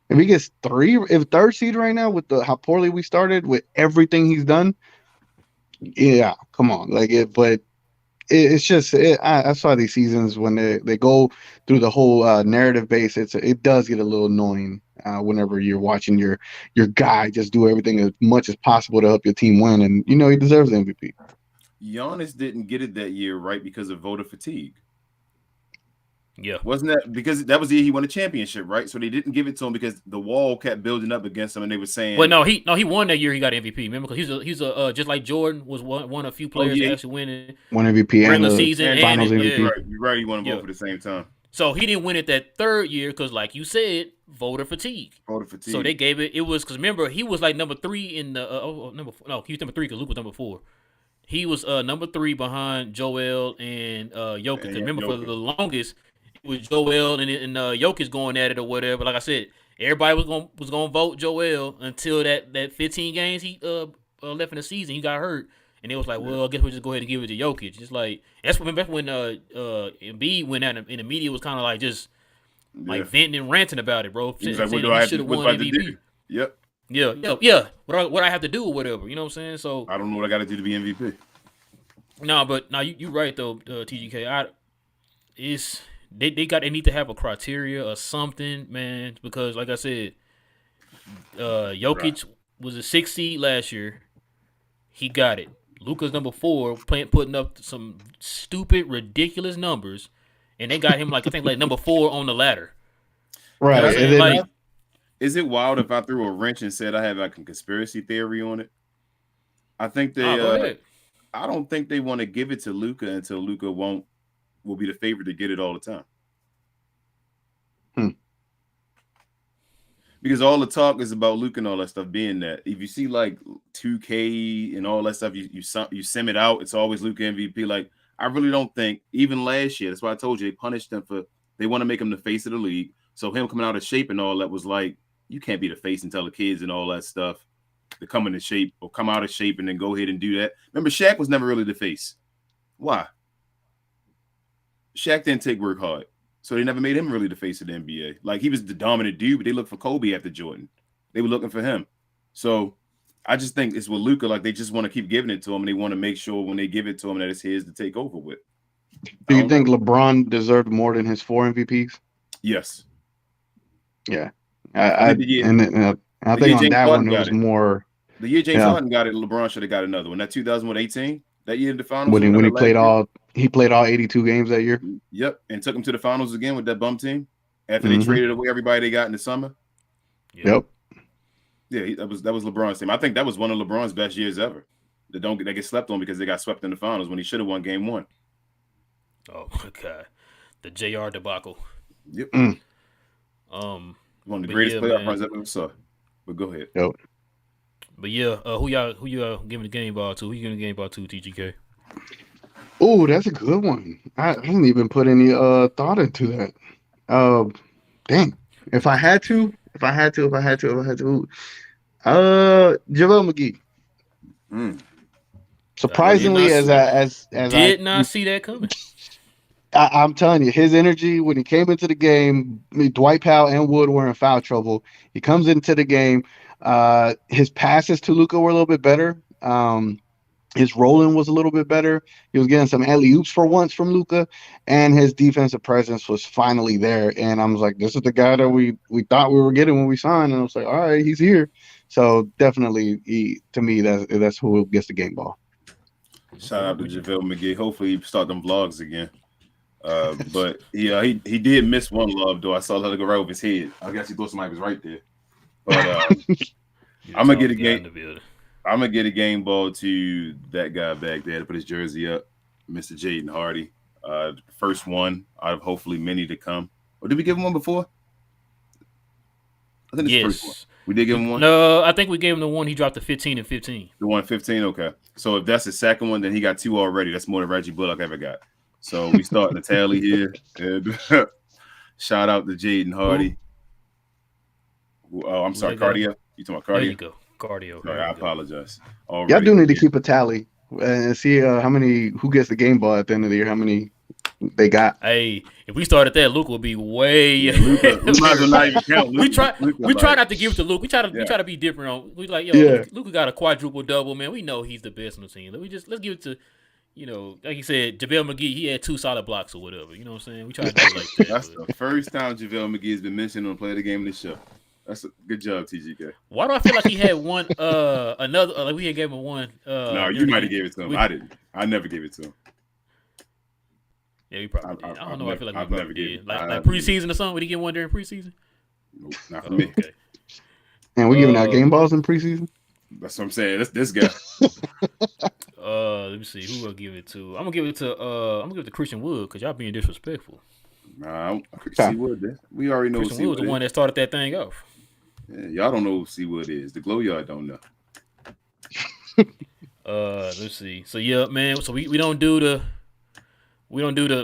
If he gets 3rd seed right now with how poorly we started with everything he's done, yeah, come on, it's just I saw these seasons when they go through the whole narrative base. It does get a little annoying whenever you're watching your guy just do everything as much as possible to help your team win, and he deserves the MVP. Giannis didn't get it that year, right, because of voter fatigue. Yeah, wasn't that because that was the year he won a championship, right? So they didn't give it to him because the wall kept building up against him, and they were saying, "Well, no, he won that year. He got MVP. Remember, because he's a just like Jordan was one of a few players to actually win MVP regular season and finals MVP. Right, you're right. He won them both at the same time. So he didn't win it that 3rd year because, like you said, voter fatigue. So they gave it. It was because remember he was like number 3 in the he was number 3 because Luke was number 4. He was number 3 behind Joel and Jokic. Remember for the longest. With Joel and Jokic going at it or whatever. Like I said, everybody was gonna vote Joel until that 15 games he left in the season. He got hurt, and it was like, well, I guess we'll just go ahead and give it to Jokic. Just like that's when Embiid went out and the media was kind of like just like venting and ranting about it, bro. He's like, what do I have to do? Yep. Yeah. What I have to do or whatever. You know what I'm saying? So I don't know what I got to do to be MVP. No, but you right though, TGK. They need to have a criteria or something, man, because like I said, Jokic was a 6th seed last year. He got it. Luka's number 4, putting up some stupid, ridiculous numbers, and they got him I think number 4 on the ladder. Right. Is it wild if I threw a wrench and said I have like a conspiracy theory on it? I think they. I don't think they want to give it to Luka until Luka will be the favorite to get it all the time. Because all the talk is about Luka and all that stuff being that. If you see like 2K and all that stuff, you sim it out. It's always Luka MVP. Like I really don't think even last year. That's why I told you they punished him they want to make him the face of the league. So him coming out of shape and all that was like you can't be the face and tell the kids and all that stuff to come into shape or come out of shape and then go ahead and do that. Remember, Shaq was never really the face. Why? Shaq didn't take work hard. So they never made him really the face of the NBA. Like he was the dominant dude, but they looked for Kobe after Jordan. They were looking for him. So I just think it's with Luka, like they just want to keep giving it to him and they want to make sure when they give it to him that it's his to take over with. Do you think LeBron deserved more than his 4 MVPs? Yes. Yeah. I think on that one it was more. The year James Harden got it, LeBron should have got another one. That 2018, that year in the finals. When he played all 82 games that year. Yep, and took him to the finals again with that bum team after they traded away everybody they got in the summer. Yep. Yeah, that was LeBron's team. I think that was one of LeBron's best years ever. They get slept on because they got swept in the finals when he should have won Game 1. Oh my God, the JR debacle. Yep. One of the greatest playoff runs I've ever saw. But go ahead. Yep. But yeah, who y'all giving the game ball to? Who you giving the game ball to, TGK? Oh, that's a good one. I haven't even put any thought into that. Dang. If I had to, JaVale McGee. Surprisingly, as did not see that coming. I'm telling you, his energy when he came into the game, Dwight Powell and Wood were in foul trouble. He comes into the game. His passes to Luka were a little bit better. His rolling was a little bit better. He was getting some alley-oops for once from Luka, and his defensive presence was finally there. And I was like, this is the guy that we thought we were getting when we signed. And I was like, all right, he's here. So definitely, to me, that's who gets the game ball. Shout out to JaVale McGee. Hopefully, he start them vlogs again. But yeah, he did miss one lob though. I saw let it go right over his head. I guess he thought somebody was right there. But I'm gonna get a game. I'm gonna get a game ball to that guy back there to put his jersey up, Mr. Jaden Hardy. First one out of hopefully many to come. Or did we give him one before? I think it's the first one. We did give him one? No, I think we gave him the one he dropped the 15 and 15. The 115, okay. So if that's the second one, then he got 2 already. That's more than Reggie Bullock ever got. So we starting the tally here. And shout out to Jaden Hardy. Oh, I'm sorry, Cardio. You talking about Cardio? There you go. Cardio. Sorry, I apologize. Y'all do need to keep a tally and see who gets the game ball at the end of the year, how many they got. Hey, if we started that, Luke will be way. Luka, we might as well not even count. We try not to give it to Luke. We try to be different on. We like, Luka got a quadruple double, man. We know he's the best on the team. Let's give it to, like you said, JaVale McGee. He had 2 solid blocks or whatever. You know what I'm saying? We try to do it like that. That's the first time JaVale McGee has been mentioned on Play of the Game of the show. That's a good job, T.G.K. Why do I feel like he had one another like we had gave him one? No, you might have gave it to him. I didn't. I never gave it to him. Yeah, we probably did. I don't know. I feel like we probably did. Like preseason or something. Would he get one during preseason? Nope, not for me. Okay. And we giving out game balls in preseason. That's what I'm saying. That's this guy. Let me see. Who will give it to? I'm gonna give it to Christian Wood because y'all being disrespectful. Nah, C Wood. We already know Christian Wood was the one that started that thing off. Yeah, y'all don't know who C Wood is. The Glow Yard don't know. Let's see. So yeah, man. So we don't do the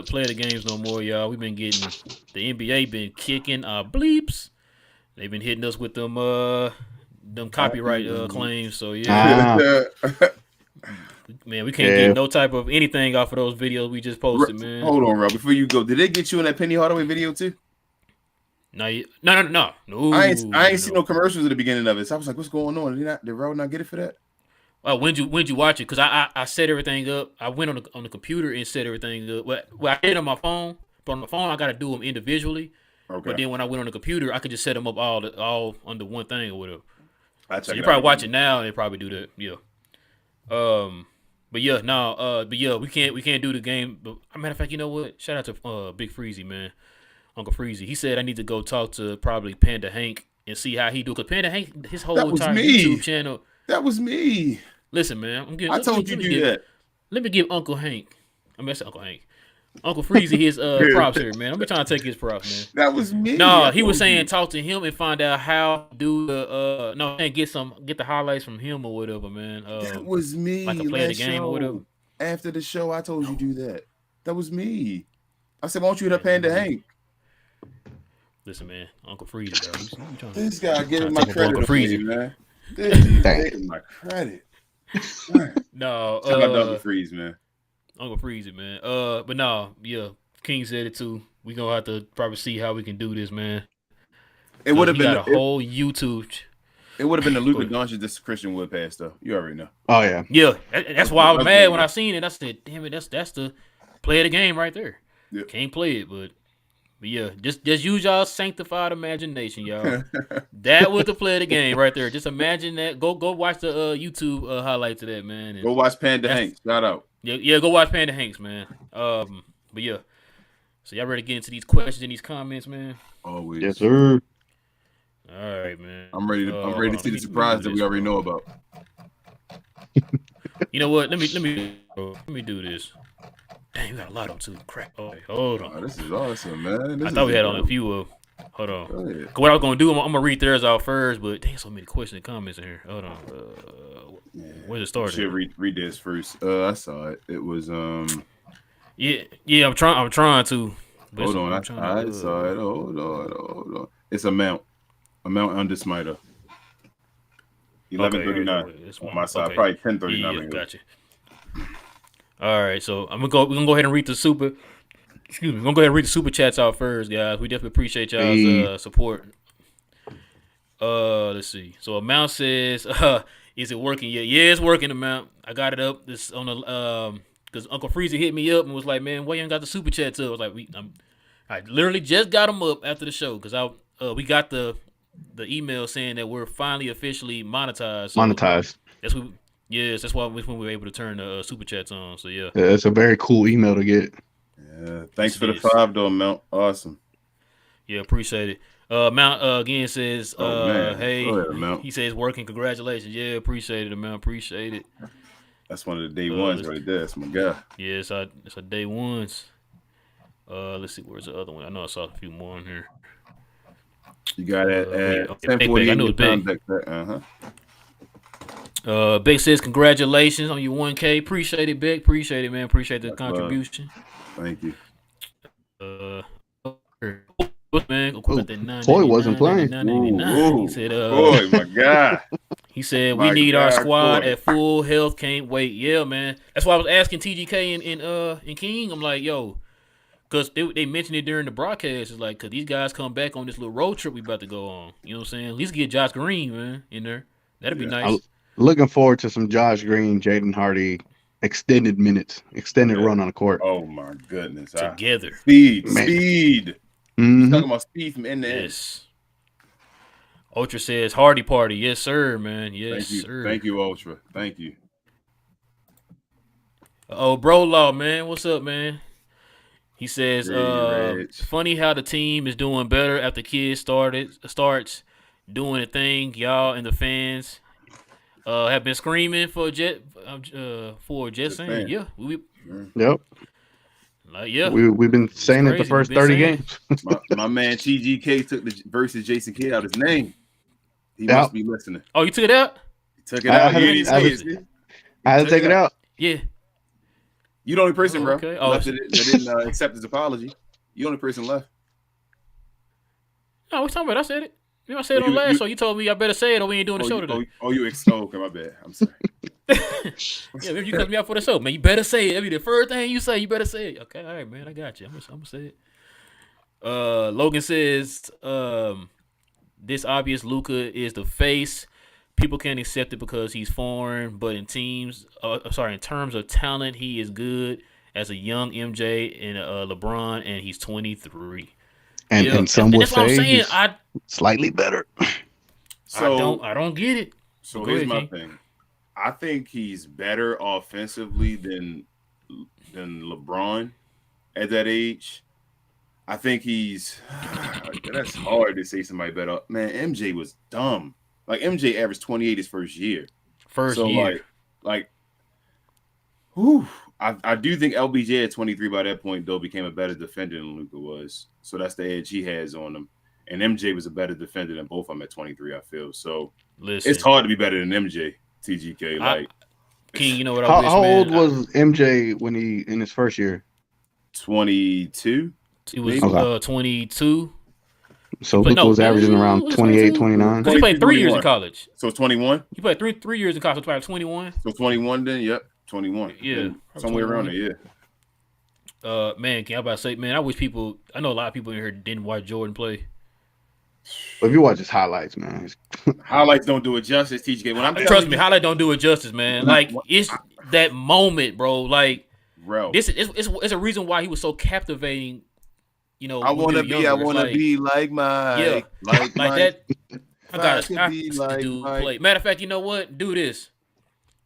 play of the games no more, y'all. We've been getting the NBA been kicking our bleeps. They've been hitting us with them copyright claims. So yeah. Man, we can't get no type of anything off of those videos we just posted, man. Hold on, Rob. Before you go, did they get you in that Penny Hardaway video too? No. I ain't seen no commercials at the beginning of it. So I was like, "What's going on? Did Rob not get it for that?" When'd you watch it? Because I set everything up. I went on the computer and set everything up. Well, I did it on my phone, but on the phone I got to do them individually. Okay. But then when I went on the computer, I could just set them up all under one thing or whatever. So you probably watch it now and they probably do that. Yeah. But we can't do the game. But matter of fact, you know what? Shout out to Big Freezy, man, Uncle Freezy. He said I need to go talk to probably Panda Hank and see how he do. Cause Panda Hank, his whole entire YouTube channel. That was me. Listen, man, I told you to do that. Let me give Uncle Hank. I said Uncle Hank. Uncle Freezy his props here, man. I'm trying to take his props, man. That was me. No, he was saying talk to him and find out how to do and get the highlights from him or whatever, man. That was me. Like to play the game or whatever. After the show, I told you do that. That was me. I said, "Why don't you hit up Panda Hank?" Listen, man, Uncle Freezy, bro. This guy giving my credit, Uncle Freezy, man. This is taking my credit. No, shout out to Uncle Freeze, man. Uncle Freezy, man. But no, yeah, King said it too. We gonna have to probably see how we can do this, man. It would have been a whole YouTube. It would have been the Luka Doncic this Christian Wood pass though. You already know. Oh yeah. Yeah, that's why I was mad when I seen it. I said, "Damn it, that's the play of the game right there." Yep. Can't play it, but yeah, just use y'all sanctified imagination, y'all. That was the play of the game right there. Just imagine that. Go watch the YouTube highlights of that, man. And go watch Panda Hanks. Shout out. Yeah, go watch Panda Hanks, man. But yeah. So y'all ready to get into these questions and these comments, man? Always. Yes, sir. All right, man. I'm ready to see the surprise that we already know about. You know what? Let me do this. Dang, you got a lot of them too. Crap. Okay, hold on. Oh, this is awesome, man. I thought we had only a few of. Hold on. What I was gonna do, I'm gonna read theirs out first, but dang, so many questions and comments in here. Hold on. Where's it started? Should read this first. I saw it. It was Yeah. I'm trying to. Hold on. I saw it. Hold on. It's amount under Smiter. 11:39 on my side. Okay. Probably 10:39. Yeah, gotcha. All right, so we're gonna go ahead and read the super. Excuse me, we're gonna go ahead and read the super chats out first, guys. We definitely appreciate y'all's support. Let's see. So amount says, is it working yet? Yeah, it's working. Amount. I got it up. This on the because Uncle Freezy hit me up and was like, man, why you ain't got the super chats up? I was like, I literally just got them up after the show because we got the email saying that we're finally officially monetized. So Monetized. That's why we were able to turn the super chats on. So yeah, it's a very cool email to get. Yeah, thanks for the $5 Mount. Awesome. Yeah, appreciate it. Mount again says, hey, Mount. he says working. Congratulations. Yeah, appreciate it, Mount. Appreciate it. That's one of the day ones right there. That's my guy. Yeah, it's our day ones. Let's see, where's the other one? I know I saw a few more in here. You got it at 10:48. I know it's big. Big says congratulations on your 1K. Appreciate it, Big. Appreciate it, man. Appreciate the contribution. Thank you. Man, Floyd wasn't playing. He said, boy, my God. He said, we need our squad at full health. Can't wait. Yeah, man. That's why I was asking T.G.K and King. I'm like, yo, because they mentioned it during the broadcast. It's like, because these guys come back on this little road trip we about to go on. You know what I'm saying? At least get Josh Green, man, in there. That'd be nice. Looking forward to some Josh Green, Jaden Hardy extended minutes, extended run on the court. Oh, my goodness. Together. Speed. Mm-hmm. Talking about speed from end to end. Yes. Ultra says Hardy party. Yes, sir, man. Yes, sir. Thank you, Ultra. Thank you. Oh, Bro Law, man. What's up, man? He says, funny how the team is doing better after kids starts doing a thing. Y'all and the fans have been screaming for Jet saying, yeah. Yep. Yeah, we've been saying it the first 30 games. my man T.G.K took the versus Jason Kidd out his name. He must be listening. Oh, you took it out? He took it out. I had to take it out. Yeah. You the only person, bro. Okay. That didn't accept his apology. You the only person left. No, what talking about? I said it. I said it on last show. You told me I better say it or we ain't doing the show today. Okay, my bad. I'm sorry. Yeah, maybe you cut me out for the show, man. You better say it. I mean, the first thing you say, you better say it. Okay, all right, man. I got you. I'm gonna say it. Logan says, this obvious Luka is the face. People can't accept it because he's foreign, but in terms of talent, he is good as a young MJ and LeBron, and he's 23. And some will say he's slightly better. So I don't get it. So here's my thing. I think he's better offensively than LeBron at that age. I think that's hard to say somebody better. Man, MJ was dumb. Like MJ averaged 28 his first year. I do think LBJ at 23 by that point though became a better defender than Luka was. So that's the edge he has on him. And MJ was a better defender than both of them at 23, I feel. So it's hard to be better than MJ, TGK. King, you know what How old was MJ when he in his first year? 22. He was 22. So Luka was averaging around 28, 29. He played 3 years in college. So 21? He played three years in college. So probably 21. So 21 then? Yep, 21. Yeah. Somewhere around there, yeah. Man, can I about to say, man, I know a lot of people in here didn't watch Jordan play. But if you watch his highlights, man. Highlights don't do it justice, TGK. Trust me, highlights don't do it justice, man. Like, it's that moment, bro. Like, it's a reason why he was so captivating. You know, I want to be like Mike. Yeah, like that. I got to be like Mike. Play. Matter of fact, you know what? Do this.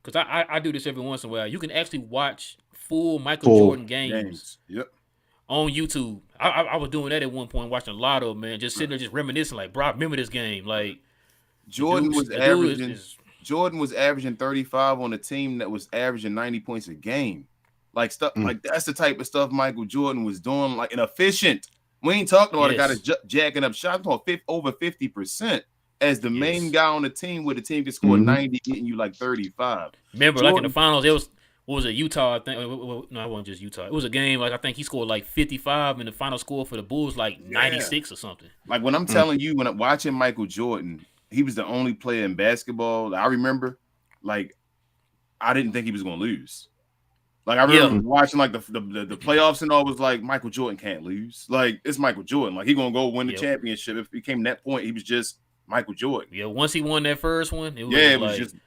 Because I do this every once in a while. You can actually watch full Michael Jordan games. Yep. On YouTube. I was doing that at one point, watching a lot of them, man. Just sitting there just reminiscing, like, bro, I remember this game. Like, Jordan was averaging 35 on a team that was averaging 90 points a game. Like stuff like that's the type of stuff Michael Jordan was doing, like an efficient. We ain't talking about a guy that's jacking up shots. I'm talking over 50% as the main guy on the team, where the team can score 90, getting you like 35. Remember, Jordan, like in the finals, it was what was it, Utah? I think no, it wasn't just Utah. It was a game like I think he scored like 55, and the final score for the Bulls like 96 or something. Like when I'm telling you, when I'm watching Michael Jordan, he was the only player in basketball that I remember. Like I didn't think he was going to lose. Like I remember watching like the playoffs and all, was like Michael Jordan can't lose. Like it's Michael Jordan. Like he gonna go win the championship. If he came to that point, he was just Michael Jordan. Yeah, once he won that first one, it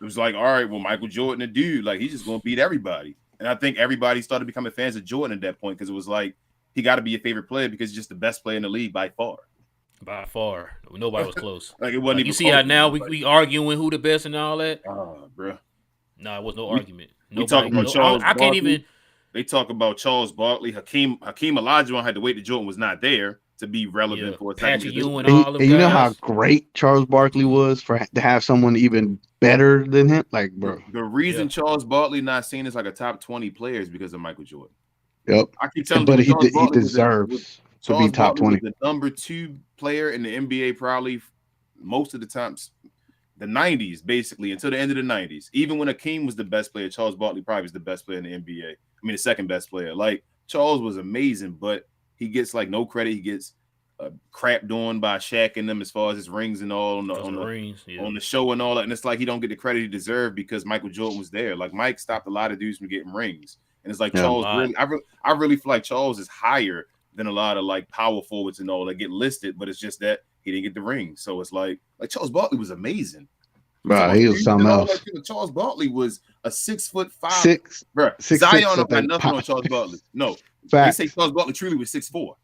was like, all right, well, Michael Jordan, the dude, like he's just gonna beat everybody. And I think everybody started becoming fans of Jordan at that point because it was like he got to be your favorite player because he's just the best player in the league by far. By far, nobody was close. Like it wasn't. Like, even you see how now we arguing who the best and all that. Bro. No, it was no argument. We talk about Charles. I can't even. They talk about Charles Barkley, Hakeem Olajuwon had to wait till Jordan was not there to be relevant for a second. Patrick Ewing, all of you know how great Charles Barkley was to have someone even better than him, like bro. The reason Charles Barkley not seen as like a top 20 player is because of Michael Jordan. Yep, I keep telling but you, he deserves to be top 20. The number 2 player in the NBA probably most of the times. The 90s, basically, until the end of the 90s. Even when Hakeem was the best player, Charles Barkley probably was the best player in the NBA. I mean, the second best player. Like, Charles was amazing, but he gets, like, no credit. He gets crapped on by Shaq and them as far as his rings and all on the show and all that. And it's like he don't get the credit he deserved because Michael Jordan was there. Like, Mike stopped a lot of dudes from getting rings. And it's like Charles really – I really feel like Charles is higher than a lot of, like, power forwards and all that get listed, but it's just that he didn't get the ring. So it's like Charles Barkley was amazing. Bro, he was something else. Like, Charles Barkley was a 6'5". Six. Bro, Six, Zion six, don't got nothing on Charles Barkley. No. Facts. They say Charles Barkley truly was 6'4".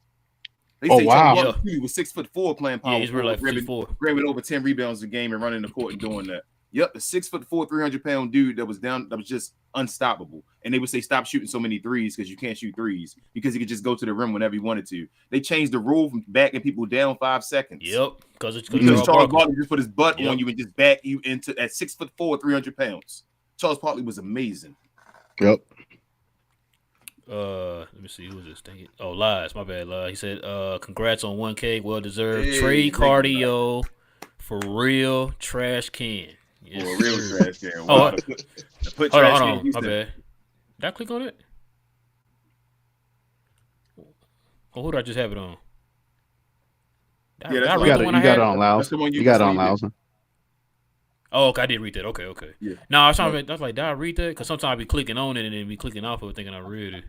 They say Charles Barkley truly was 6'4" playing power. Yeah, he's really like 6'4". Grabbing over 10 rebounds a game and running the court and doing that. Yep, a 6'4", 300-pound dude that was just unstoppable. And they would say stop shooting so many threes because you can't shoot threes because he could just go to the rim whenever he wanted to. They changed the rule from backing people down 5 seconds. Yep, because Charles Barkley just put his butt on you and just back you into at 6'4", 300 pounds. Charles Barkley was amazing. Yep. Let me see, who was this thing? Oh, Lies, my bad, Lies. He said, congrats on 1K, well deserved. Trade cardio for real trash can. Yes. For a real trash can. Wow. Hold on, my bad. Did I click on it? Oh, who did I just have it on? You got it on loud. You got it on loud. Oh, okay, I did read that. Okay. Yeah. No, I was like, did I read that? Because sometimes I be clicking on it and then be clicking off of it thinking I read it.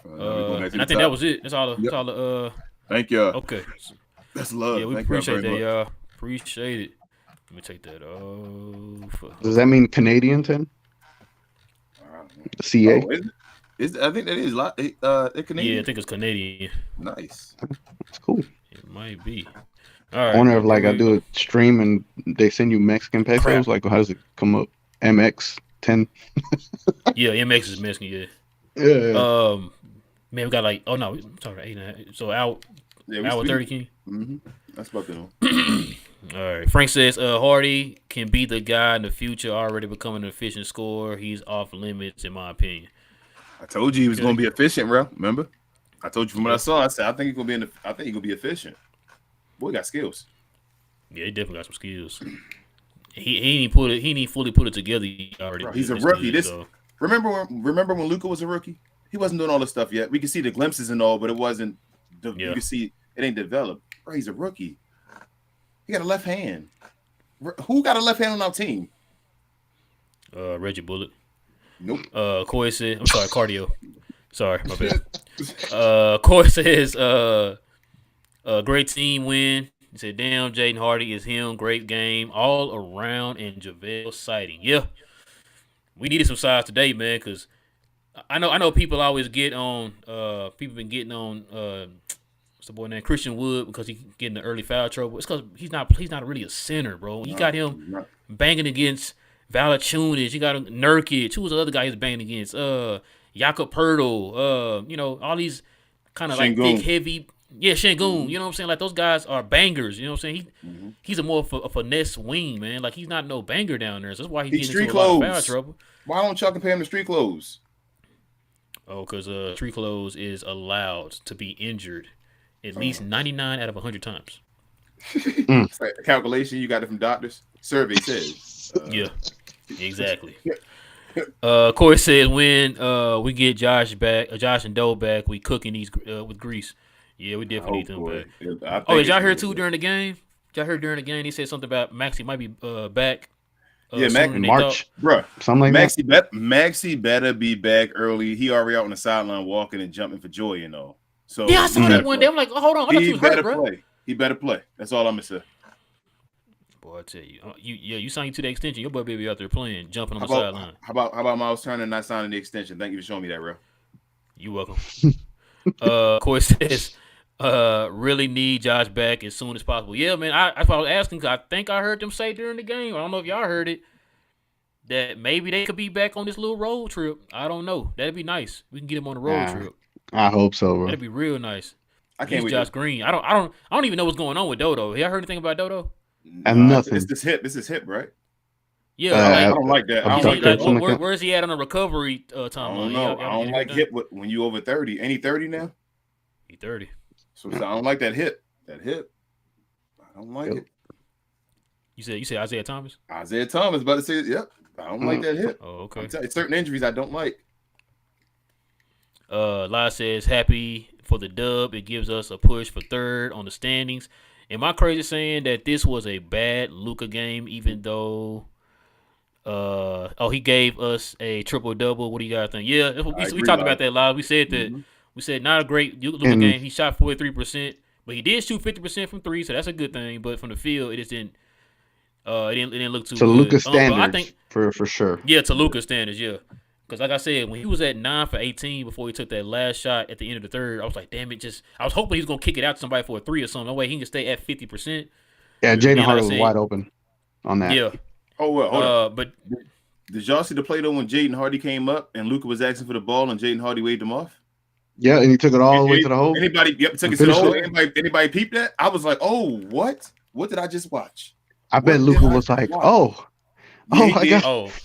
And I think that was it. That's all the Thank you. Okay. That's love. Yeah, we appreciate that, y'all. Appreciate it. Let me take that off. Does that mean Canadian, Tim? The CA? I think that is Canadian. Yeah, I think it's Canadian. Nice. That's cool. It might be. All right. I wonder if I do a stream and they send you Mexican pesos. Like, how does it come up? MX 10. Yeah, MX is Mexican. Yeah. Man, we got like sorry, 8.5. So hour 30, King. Mm-hmm. That's about the All right. Frank says Hardy can be the guy in the future, already becoming an efficient scorer. He's off limits, in my opinion. I told you he was going to be efficient, bro. Remember? I told you from what I saw. I said I think he's going to be efficient. Boy, got skills. Yeah, he definitely got some skills. He didn't fully put it together already. Bro, he's a rookie. Remember when Luka was a rookie? He wasn't doing all this stuff yet. We could see the glimpses and all, but it wasn't. You could see it ain't developed. Bro, he's a rookie. He got a left hand. Who got a left hand on our team? Reggie Bullock. Nope. Coy said, I'm sorry, cardio. Sorry, my bad. Coy says, great team win. He said, damn, Jaden Hardy is him. Great game all around and JaVale sighting. Yeah. We needed some size today, man, because I know people always get on people been getting on what's the boy name? Christian Wood because he getting the early foul trouble. It's because he's not really a center, bro. You got him banging against Valanciunas. You got him Nurkic. Who was the other guy he's banging against? Jakob Poeltl. All these kind of like big, heavy. Yeah, Şengün. You know what I'm saying? Like those guys are bangers. You know what I'm saying? He's a more of a finesse wing, man. Like he's not no banger down there. So that's why he's getting into a lot of foul trouble. Why don't y'all compare him to street clothes? Oh, because street clothes is allowed to be injured at least 99 out of 100 times. It's like a calculation you got it from doctors. Survey says. Yeah, exactly. Corey says when we get Josh and Doe back, we cooking these with grease. Yeah, we definitely need them back. Yeah, did y'all hear too during the game? Y'all heard during the game he said something about Maxey might be back. March, bro. Something like that. Maxey better be back early. He already out on the sideline walking and jumping for joy, So yeah, I saw that one day. I'm like, hold on, I thought you was hurt, bro. He better play. That's all I'm gonna say. Boy, I tell you, you signed you to the extension. Your boy be out there playing, jumping on the sideline. How about Miles Turner not signing the extension? Thank you for showing me that, bro. You welcome. Corey says, really need Josh back as soon as possible. Yeah, man. I was asking because I think I heard them say during the game. I don't know if y'all heard it, that maybe they could be back on this little road trip. I don't know. That'd be nice. We can get him on the road trip. I hope so, bro. That'd be real nice. I can't wait. Josh Green. I don't even know what's going on with Dodo. Y'all heard anything about Dodo? Nothing. It's this hip. It's his hip, right? Yeah, I don't like that. I don't like where is he at on the recovery timeline? I don't know. I don't like hip when you over 30. Ain't he 30 now? He 30. So I don't like that hip. That hip. I don't like it. You said Isaiah Thomas? Isaiah Thomas, about to say, yep. I don't like that hip. Oh, okay. Certain injuries I don't like. Lai says, happy for the dub. It gives us a push for third on the standings. Am I crazy saying that this was a bad Luka game, even though he gave us a triple-double? What do you guys think? Yeah, we talked about that live. We said that we said not a great Luka game. He shot 43%, but he did shoot 50% from three, so that's a good thing. But from the field, it just didn't it didn't look too good. To Luka standards, I think, for sure. Yeah, to Luka standards, yeah. Because like I said, when he was at 9 for 18 before he took that last shot at the end of the third, I was like, damn it, I was hoping he was going to kick it out to somebody for a three or something. No way he can stay at 50%. Yeah, Jaden Hardy was wide open on that. Yeah. Oh, well, hold on. But did y'all see the play, though, when Jaden Hardy came up and Luka was asking for the ball and Jaden Hardy waved him off? Yeah, and he took it all the way to the hole. Took it to the hole. Anybody peeped that? I was like, oh, what? What did I just watch? I bet Luka was like, I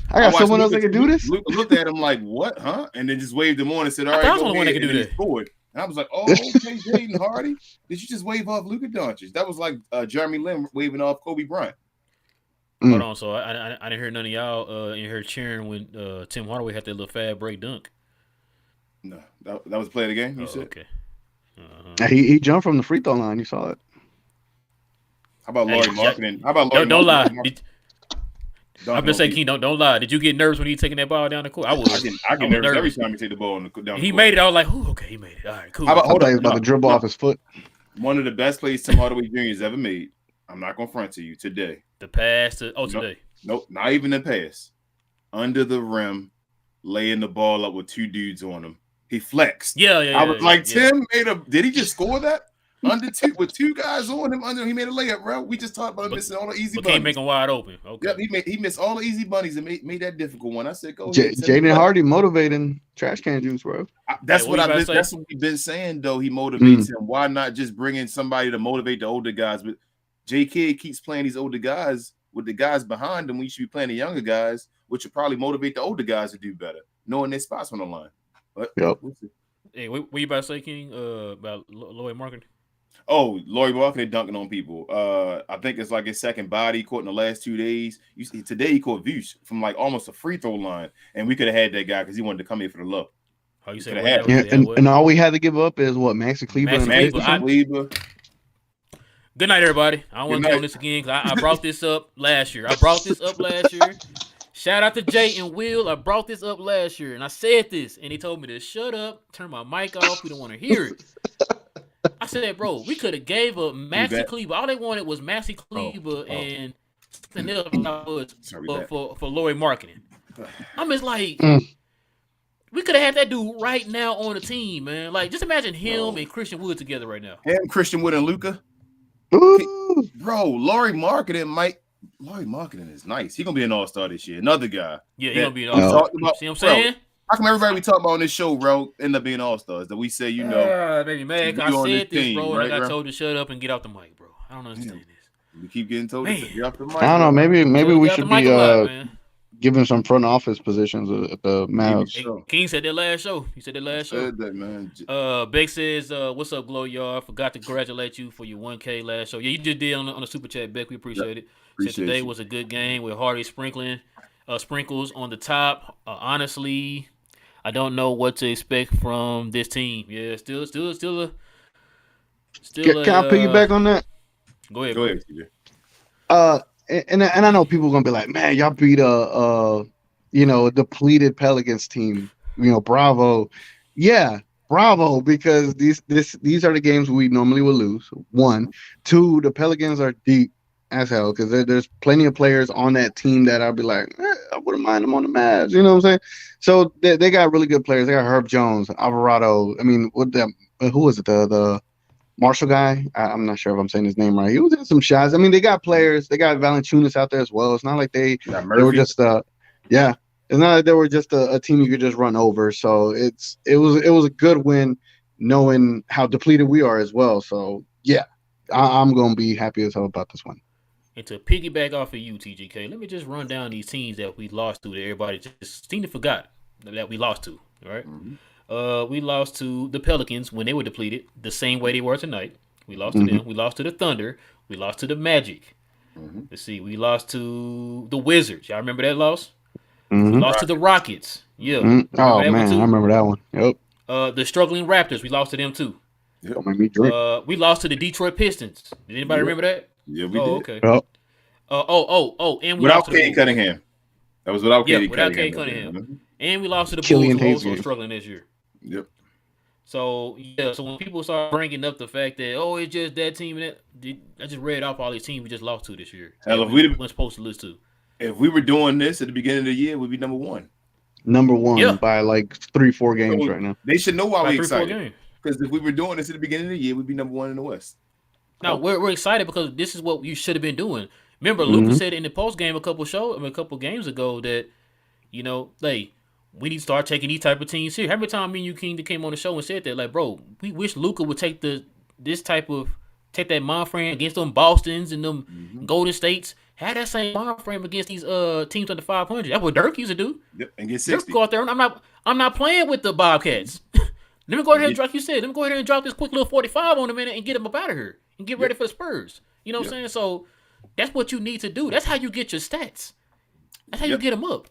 got someone else that can do this. Luka looked at him like, what, huh? And then just waved him on and said, all right, go ahead. And then he scored. And I was like, oh, okay, Jaden Hardy. Did you just wave off Luka Doncic? That was like Jeremy Lin waving off Kobe Bryant. Hold on. So I didn't hear none of y'all in here cheering when Tim Hardaway had that little fast break dunk. No, that was play of the game, you said? Okay. He jumped from the free throw line. You saw it. How about Laurie Marketing? Don't lie. I'm gonna say, King, don't lie. Did you get nervous when he taking that ball down the court? I was. I get nervous every time he take the ball down the court. He made it. I was like, ooh, okay, he made it. All right, cool. I thought he was about to dribble off his foot. One of the best plays Tim Hardaway Jr. has ever made. I'm not gonna front to you today. The pass to today. Nope, not even the pass. Under the rim, laying the ball up with two dudes on him. He flexed. Yeah. I was like, Tim made a. Did he just score that? Under two with two guys on him. He made a layup, bro. We just talked about him missing all the easy bunnies. Can't make him wide open. Okay. Yep, he missed all the easy bunnies and made that difficult one. I said, go ahead. Jaden Hardy motivating trash can juice, bro. That's what we've been saying, though. He motivates him. Why not just bring in somebody to motivate the older guys? But J.K. keeps playing these older guys with the guys behind him. We should be playing the younger guys, which would probably motivate the older guys to do better, knowing their spots on the line. But we'll see. Hey, what you about to say, King? About Lloyd Marketing? Oh, Laurie Marketing dunking on people. I think it's like his second body caught in the last 2 days. Today he caught Vuce from like almost a free throw line, and we could have had that guy because he wanted to come here for the low. How you say? And all we had to give up is what Maxi Kleber. Good night, everybody. I don't want to go on this again because I brought this up last year. Shout out to Jay and Will. I brought this up last year, and I said this, and he told me to shut up, turn my mic off. We don't want to hear it. I said, bro, we could have gave up Maxi Kleber. All they wanted was Maxi Kleber and something else for Lloyd Marketing. I'm just like, we could have had that dude right now on the team, man. Like, just imagine him and Christian Wood together right now. Him, Christian Wood, and Luka. Bro, Laurie Marketing is nice. He's going to be an all-star this year. Another guy. Yeah, he's going to be an all-star. See what I'm saying? Bro, how come everybody we talk about on this show, bro, end up being all-stars? That we say, baby, man, I said this, team, bro, and I got told to shut up and get off the mic, bro. I don't understand this. We keep getting told to get off the mic. I don't know. Maybe we should be giving some front office positions at the Mavs. Hey, King said that last show. He said that last show. Said that, man. Beck says, "What's up, Glow Yard? Forgot to congratulate you for your 1K last show. Yeah, you just did on the super chat, Beck. We appreciate it. Said today was a good game with Hardy sprinkles on the top. Honestly, I don't know what to expect from this team. Yeah, still a. Can I piggyback on that? Go ahead. And I know people are gonna be like, man, y'all beat a depleted Pelicans team. Bravo. Yeah, bravo, because these are the games we normally would lose. 1, 2, the Pelicans are deep. as hell because there's plenty of players on that team that I'll be like, I wouldn't mind them on the Mavs. You know what I'm saying? So they got really good players. They got Herb Jones, Alvarado. I mean, who was it? The Marshall guy? I'm not sure if I'm saying his name right. He was in some shots. I mean, they got players. They got Valanciunas out there as well. It's not like they were just yeah. It's not like they were just a team you could just run over. So it was a good win, knowing how depleted we are as well. So yeah, I'm gonna be happy as hell about this one. And to piggyback off of you, T.G.K, let me just run down these teams that we lost to that everybody just seemed to forgot that we lost to. All right. We lost to the Pelicans when they were depleted, the same way they were tonight. We lost to them. We lost to the Thunder. We lost to the Magic. Let's see. We lost to the Wizards. Y'all remember that loss? We lost to the Rockets. Yeah. Oh man, I remember that one. Yep. The struggling Raptors. We lost to them too. Don't make me drink. We lost to the Detroit Pistons. Did anybody remember that? Yeah, we did. Okay. Yep. And we without lost to Cade Cunningham. That was without Cade Cunningham. And we lost to the Killian Bulls, who Hayes also struggling this year. Yep. So when people start bringing up the fact that it's just that team, I just read off all these teams we just lost to this year. Hell, if we weren't supposed to lose to. If we were doing this at the beginning of the year, we'd be number one. Number one by like 3-4 games So right now. They should know why we're excited. 3-4 games. Because if we were doing this at the beginning of the year, we'd be number one in the West. Now we're excited because this is what you should have been doing. Remember, Luka said in the post game a couple games ago that we need to start taking these type of teams here. How many times me and you, King, that came on the show and said that, like, bro, we wish Luka would take that mind frame against them Bostons and them Golden States. Had that same mind frame against these teams under 500. That's what Dirk used to do. Yep, and get 60. Dirk go out there, and I'm not playing with the Bobcats. Let me go ahead and drop. You said, let me go ahead and drop this quick little 45 on a minute and get them up out of here and get ready for the Spurs. You know what I'm saying? So that's what you need to do. That's how you get your stats. That's how you get them up.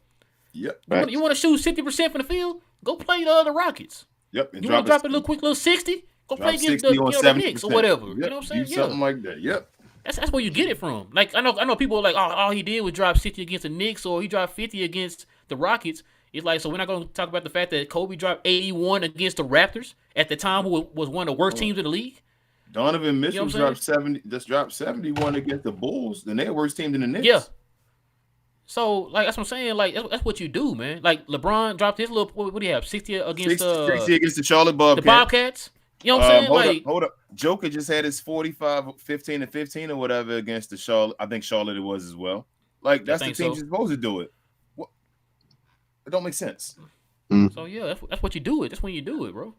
Yep. You want to shoot 50% from the field? Go play the other Rockets. Yep. And you want to drop a little quick little 60? Go play against the Knicks or whatever. Yep. You know what I'm saying? Something like that. Yep. That's where you get it from. Like I know people are like, all he did was drop 60 against the Knicks or he dropped 50 against the Rockets. It's like, so we're not going to talk about the fact that Kobe dropped 81 against the Raptors at the time, who was one of the worst teams in the league. Donovan Mitchell dropped 71 against the Bulls, and they're worse team than the Knicks. Yeah. So, like, that's what I'm saying. Like, that's what you do, man. Like, LeBron dropped his little, what do you have, 60 against 60 against the Charlotte Bobcats. The Bobcats. You know what I'm saying? Hold up. Joker just had his 45, 15, and 15 or whatever against the Charlotte. I think Charlotte it was as well. Like, that's the team you're supposed to do it. What? It don't make sense. So, yeah, that's what you do it. That's when you do it, bro.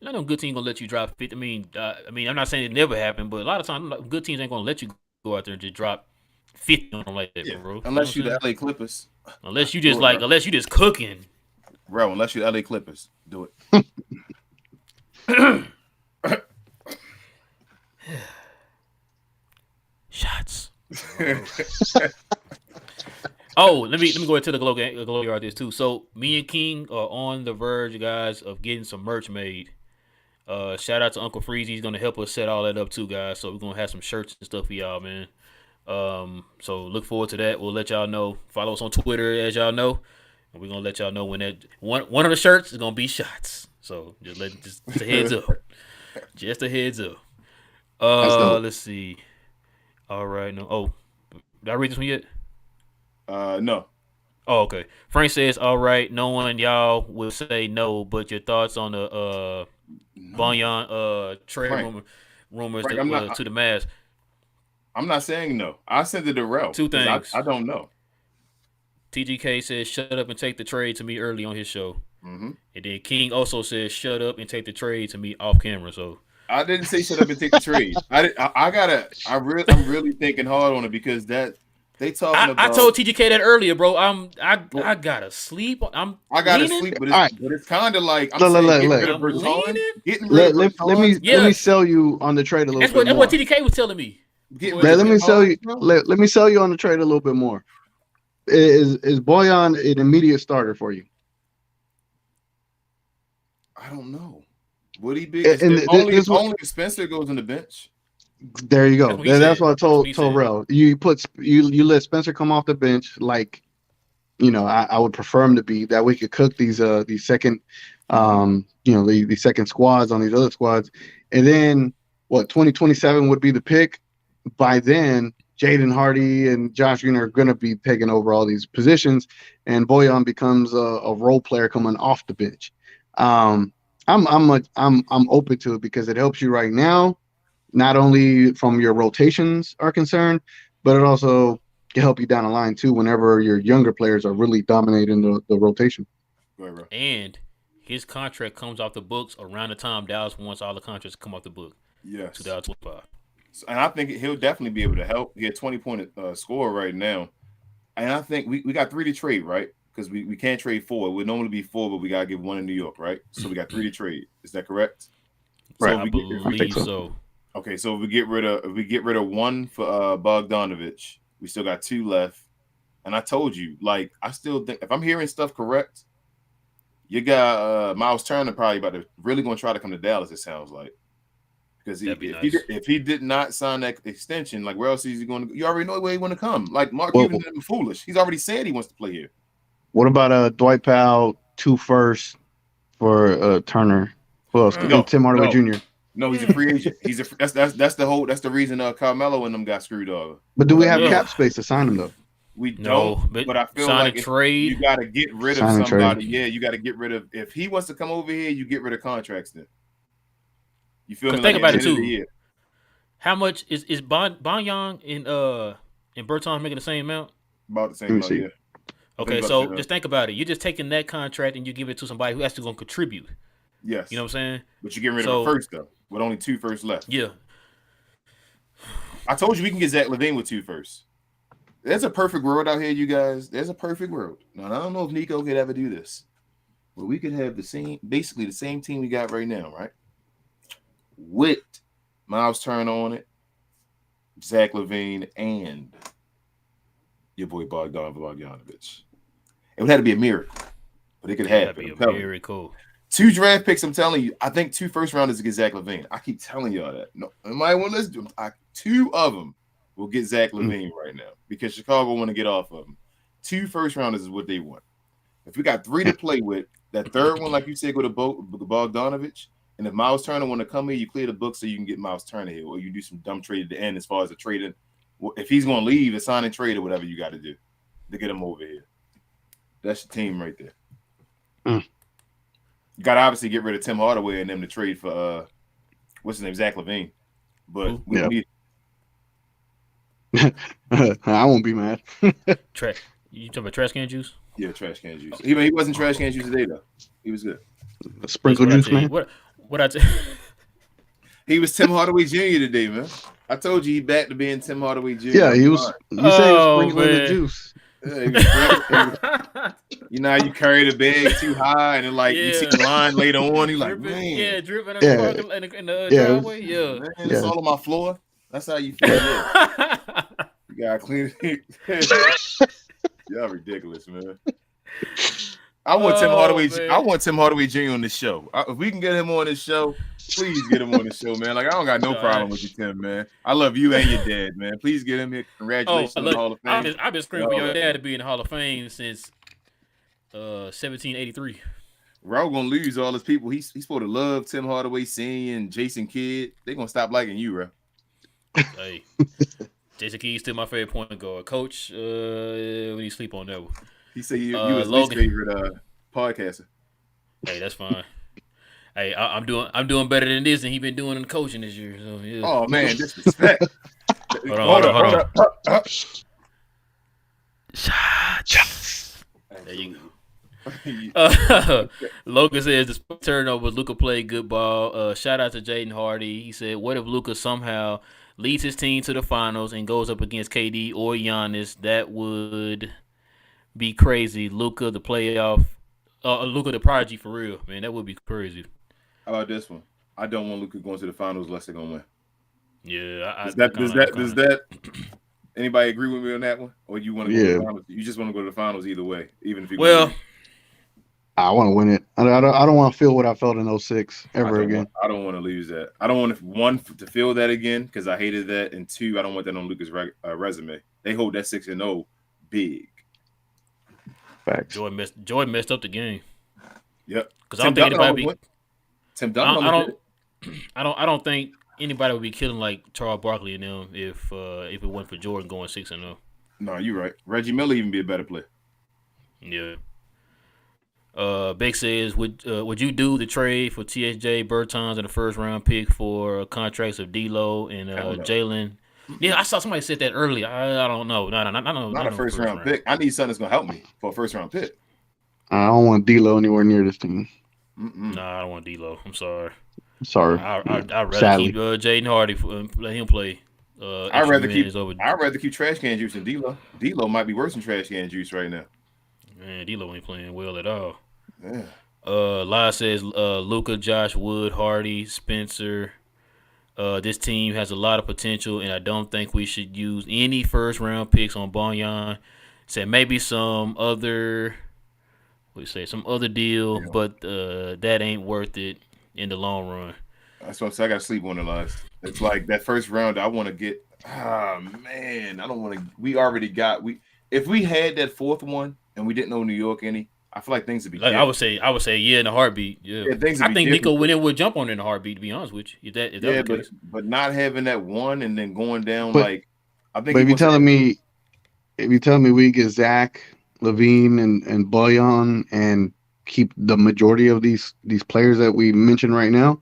Not no good team gonna let you drop 50. I mean, I'm not saying it never happened, but a lot of times good teams ain't gonna let you go out there and just drop 50 on them like that, bro. Unless you the LA Clippers. Unless you just cooking. Bro, unless you LA Clippers. Do it. Shots. Let me go into the glow yard this too. So me and King are on the verge, guys, of getting some merch made. Shout out to Uncle Freezy. He's gonna help us set all that up too, guys. So we're gonna have some shirts and stuff for y'all, man. So look forward to that. We'll let y'all know. Follow us on Twitter, as y'all know, and we're gonna let y'all know when that one of the shirts is gonna be shots. So just a heads up. Just a heads up. Let's see. All right, no. Oh, did I read this one yet? No. Oh, okay. Frank says, all right, no one y'all will say no, but your thoughts on the Bonyan trade rumors Frank, to the Mavs. I'm not saying no. I sent it to Rel. Two things. I don't know. T.G.K says, shut up and take the trade to me early on his show. And then King also says, shut up and take the trade to me off camera. So I didn't say shut up and take the trade. I'm really thinking hard on it because that they talking about. I told T.G.K that earlier, bro. I gotta sleep. I gotta sleep, but it's kind of like let me sell you on the trade a little bit more. That's what T.G.K was telling me. Let me sell you on the trade a little bit more. Is Boyan an immediate starter for you? I don't know. Would he be? Only if Spencer goes on the bench. There you go. That's what I told Rel. You let Spencer come off the bench. Like, I would prefer him to be that we could cook these second, the second squads on these other squads, and then 2027 would be the pick. By then, Jaden Hardy and Josh Green are going to be taking over all these positions, and Boyan becomes a role player coming off the bench. I'm open to it because it helps you right now, not only from your rotations are concerned, but it also can help you down the line too whenever your younger players are really dominating the rotation. Right, bro. And his contract comes off the books around the time Dallas wants all the contracts to come off the book. Yes. 2025. And I think he'll definitely be able to help. He had 20-point score right now. And I think we got 3 to trade, right? Because we can't trade 4. It would normally be 4, but we got to give 1 in New York, right? So we got 3 to trade. Is that correct? Right. So I believe so. Okay, so if we get rid of 1 for Bogdanovich, we still got 2 left. And I told you, like, I still think if I'm hearing stuff correct, you got Miles Turner probably about to really going to try to come to Dallas, it sounds like. Because if he did not sign that extension, like where else is he going to? You already know where he want to come. Like Mark Cuban didn't be foolish. He's already said he wants to play here. What about Dwight Powell 2 firsts for Turner? Who else? Tim Hardaway Jr. No, he's a free agent. That's the reason Carmelo and them got screwed over. But do we have cap space to sign him though? We don't. But I feel like you got to get rid of somebody. Yeah, you got to get rid of. If he wants to come over here, you get rid of contracts then. You feel me? Think about it too. How much is Banyang and Berton making the same amount? About the same amount, yeah. Okay, so just think about it. You're just taking that contract and you give it to somebody who actually going to contribute. Yes. You know what I'm saying? But you're getting rid of a first though, with only 2 firsts left. Yeah. I told you we can get Zach LaVine with 2 firsts. There's a perfect world out here, you guys. There's a perfect world. Now I don't know if Nico could ever do this, but we could have basically the same team we got right now, right? With Miles Turner on it, Zach LaVine, and your boy Bogdanovich. It would have to be a miracle, but it could happen. Very cool. 2 draft picks, I'm telling you. I think 2 first rounders to get Zach LaVine. I keep telling y'all that. No, anybody want to listen to them? 2 of them will get Zach LaVine right now because Chicago want to get off of him. 2 first rounders is what they want. If we got 3 to play with, that third one, like you said, go to Bogdanovich. And if Miles Turner want to come here, you clear the book so you can get Miles Turner here, or you do some dumb trade at the end as far as the trading. If he's going to leave, a sign and trade or whatever you got to do to get him over here. That's your team right there. You got to obviously get rid of Tim Hardaway and them to trade for what's his name, Zach LaVine. But we need. I won't be mad. You talking about trash can juice? Yeah, trash can juice. He wasn't trash can juice today though. He was good. Sprinkle juice, man. What I tell He was Tim Hardaway Jr. today, man. I told you he back to being Tim Hardaway Jr. Yeah, he was. You say he was sprinkling the juice. Yeah, you know how you carry the bag too high and then you see the line later on. You like, man, dripping in the driveway. Man, it's all on my floor. That's how you feel. Yeah. You gotta clean it. Y'all ridiculous, man. I want Tim Hardaway. Man. I want Tim Hardaway Jr. on this show. If we can get him on this show, please get him on the show, man. Like I don't got no problem with you, Tim, man. I love you and your dad, man. Please get him here. Congratulations on the Hall of Fame. I've been screaming for your dad to be in the Hall of Fame since 1783. Raul gonna lose all his people. He's supposed to love Tim Hardaway Sr. and Jason Kidd. They're gonna stop liking you, bro. Hey, Jason Kidd's still my favorite point guard. Coach, when you sleep on that one. He said you was his favorite podcaster. Hey, that's fine. Hey, I'm doing better than this, and he been doing in coaching this year. So yeah. Oh man, disrespect. hold on. There you go. Logan says the turnover. Luka played good ball. Shout out to Jaden Hardy. He said, "What if Luka somehow leads his team to the finals and goes up against KD or Giannis? That would be crazy. Luka the playoff. Luka the prodigy for real, man. That would be crazy." How about this one? I don't want Luka going to the finals unless they're gonna win. Yeah, does that anybody agree with me on that one, or you want to go to the finals? You just want to go to the finals either way, even if you I want to win it. I don't want to feel what I felt in 06 ever again. I don't want to lose that. I don't want to feel that again because I hated that, and 2, I don't want that on Luka's resume. They hold that 6-0 big. Facts. Joy messed up the game. Yep. Because I don't think anybody. Tim Duncan. I don't think anybody would be killing like Charles Barkley and them if it wasn't for Jordan going 6-0. No, you're right. Reggie Miller even be a better player. Yeah. Beck says, would you do the trade for TSJ Bertans and the first round pick for contracts of D'Lo and Jalen? Yeah, I saw somebody said that earlier. I don't know. Not a first round pick. I need something that's gonna help me for a first round pick. I don't want D'Lo anywhere near this team. Nah, I don't want D'Lo. I'm sorry. I'd rather Sadly. keep Jaden Hardy let him play. I'd rather keep trash can juice than D'Lo. D'Lo might be worse than trash can juice right now. Man, D'Lo ain't playing well at all. Yeah. Lyle says Luka, Josh Wood, Hardy, Spencer. This team has a lot of potential, and I don't think we should use any first round picks on Bonyan. Said maybe some other deal, but that ain't worth it in the long run. That's what I'm saying. I got to sleep on the last. It's like that first round. I want to get. Man, I don't want to. We already got. If we had that fourth one and we didn't know New York any, I feel like things would be. Like, I would say yeah in a heartbeat. Yeah, I think Nico Winner would jump on it in a heartbeat. To be honest with you, if that was but not having that one and then going down I think. But if you're telling me we get Zach, Levine, and Boyan and keep the majority of these players that we mentioned right now.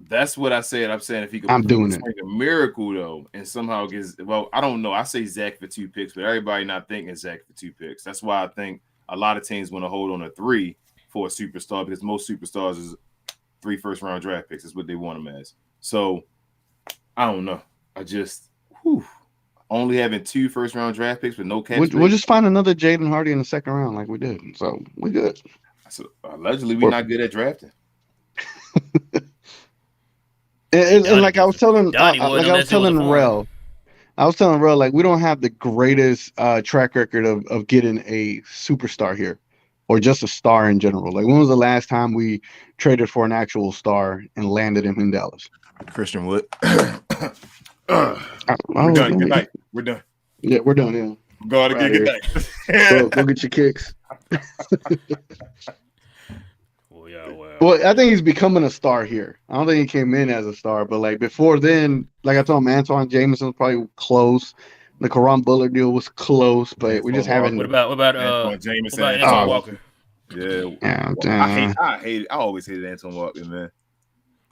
That's what I said. I'm saying if he could doing it. A miracle though, and somehow gets I don't know. I say Zach for 2 picks, but everybody not thinking Zach for 2 picks. That's why I think a lot of teams want to hold on to 3 for a superstar because most superstars is 3 first round draft picks. That's what they want them as. So I don't know. I just only having 2 first round draft picks with no cap. We'll just find another Jaden Hardy in the second round like we did. So we good. So allegedly we're not good at drafting. And like I was telling Rel, like we don't have the greatest track record of getting a superstar here, or just a star in general. Like when was the last time we traded for an actual star and landed him in Dallas? Christian Wood. We're done. Good night. We're done. Yeah, we're done. Yeah. Go out again. Good night. Go get your kicks. Well, Well, I think he's becoming a star here. I don't think he came in as a star, but like before then, like I told him, Antoine Jameson was probably close. The Karan Bullard deal was close, but we just haven't. What about Antoine Jameson? Antoine Walker? Yeah. I hate. I always hated Antoine Walker, man.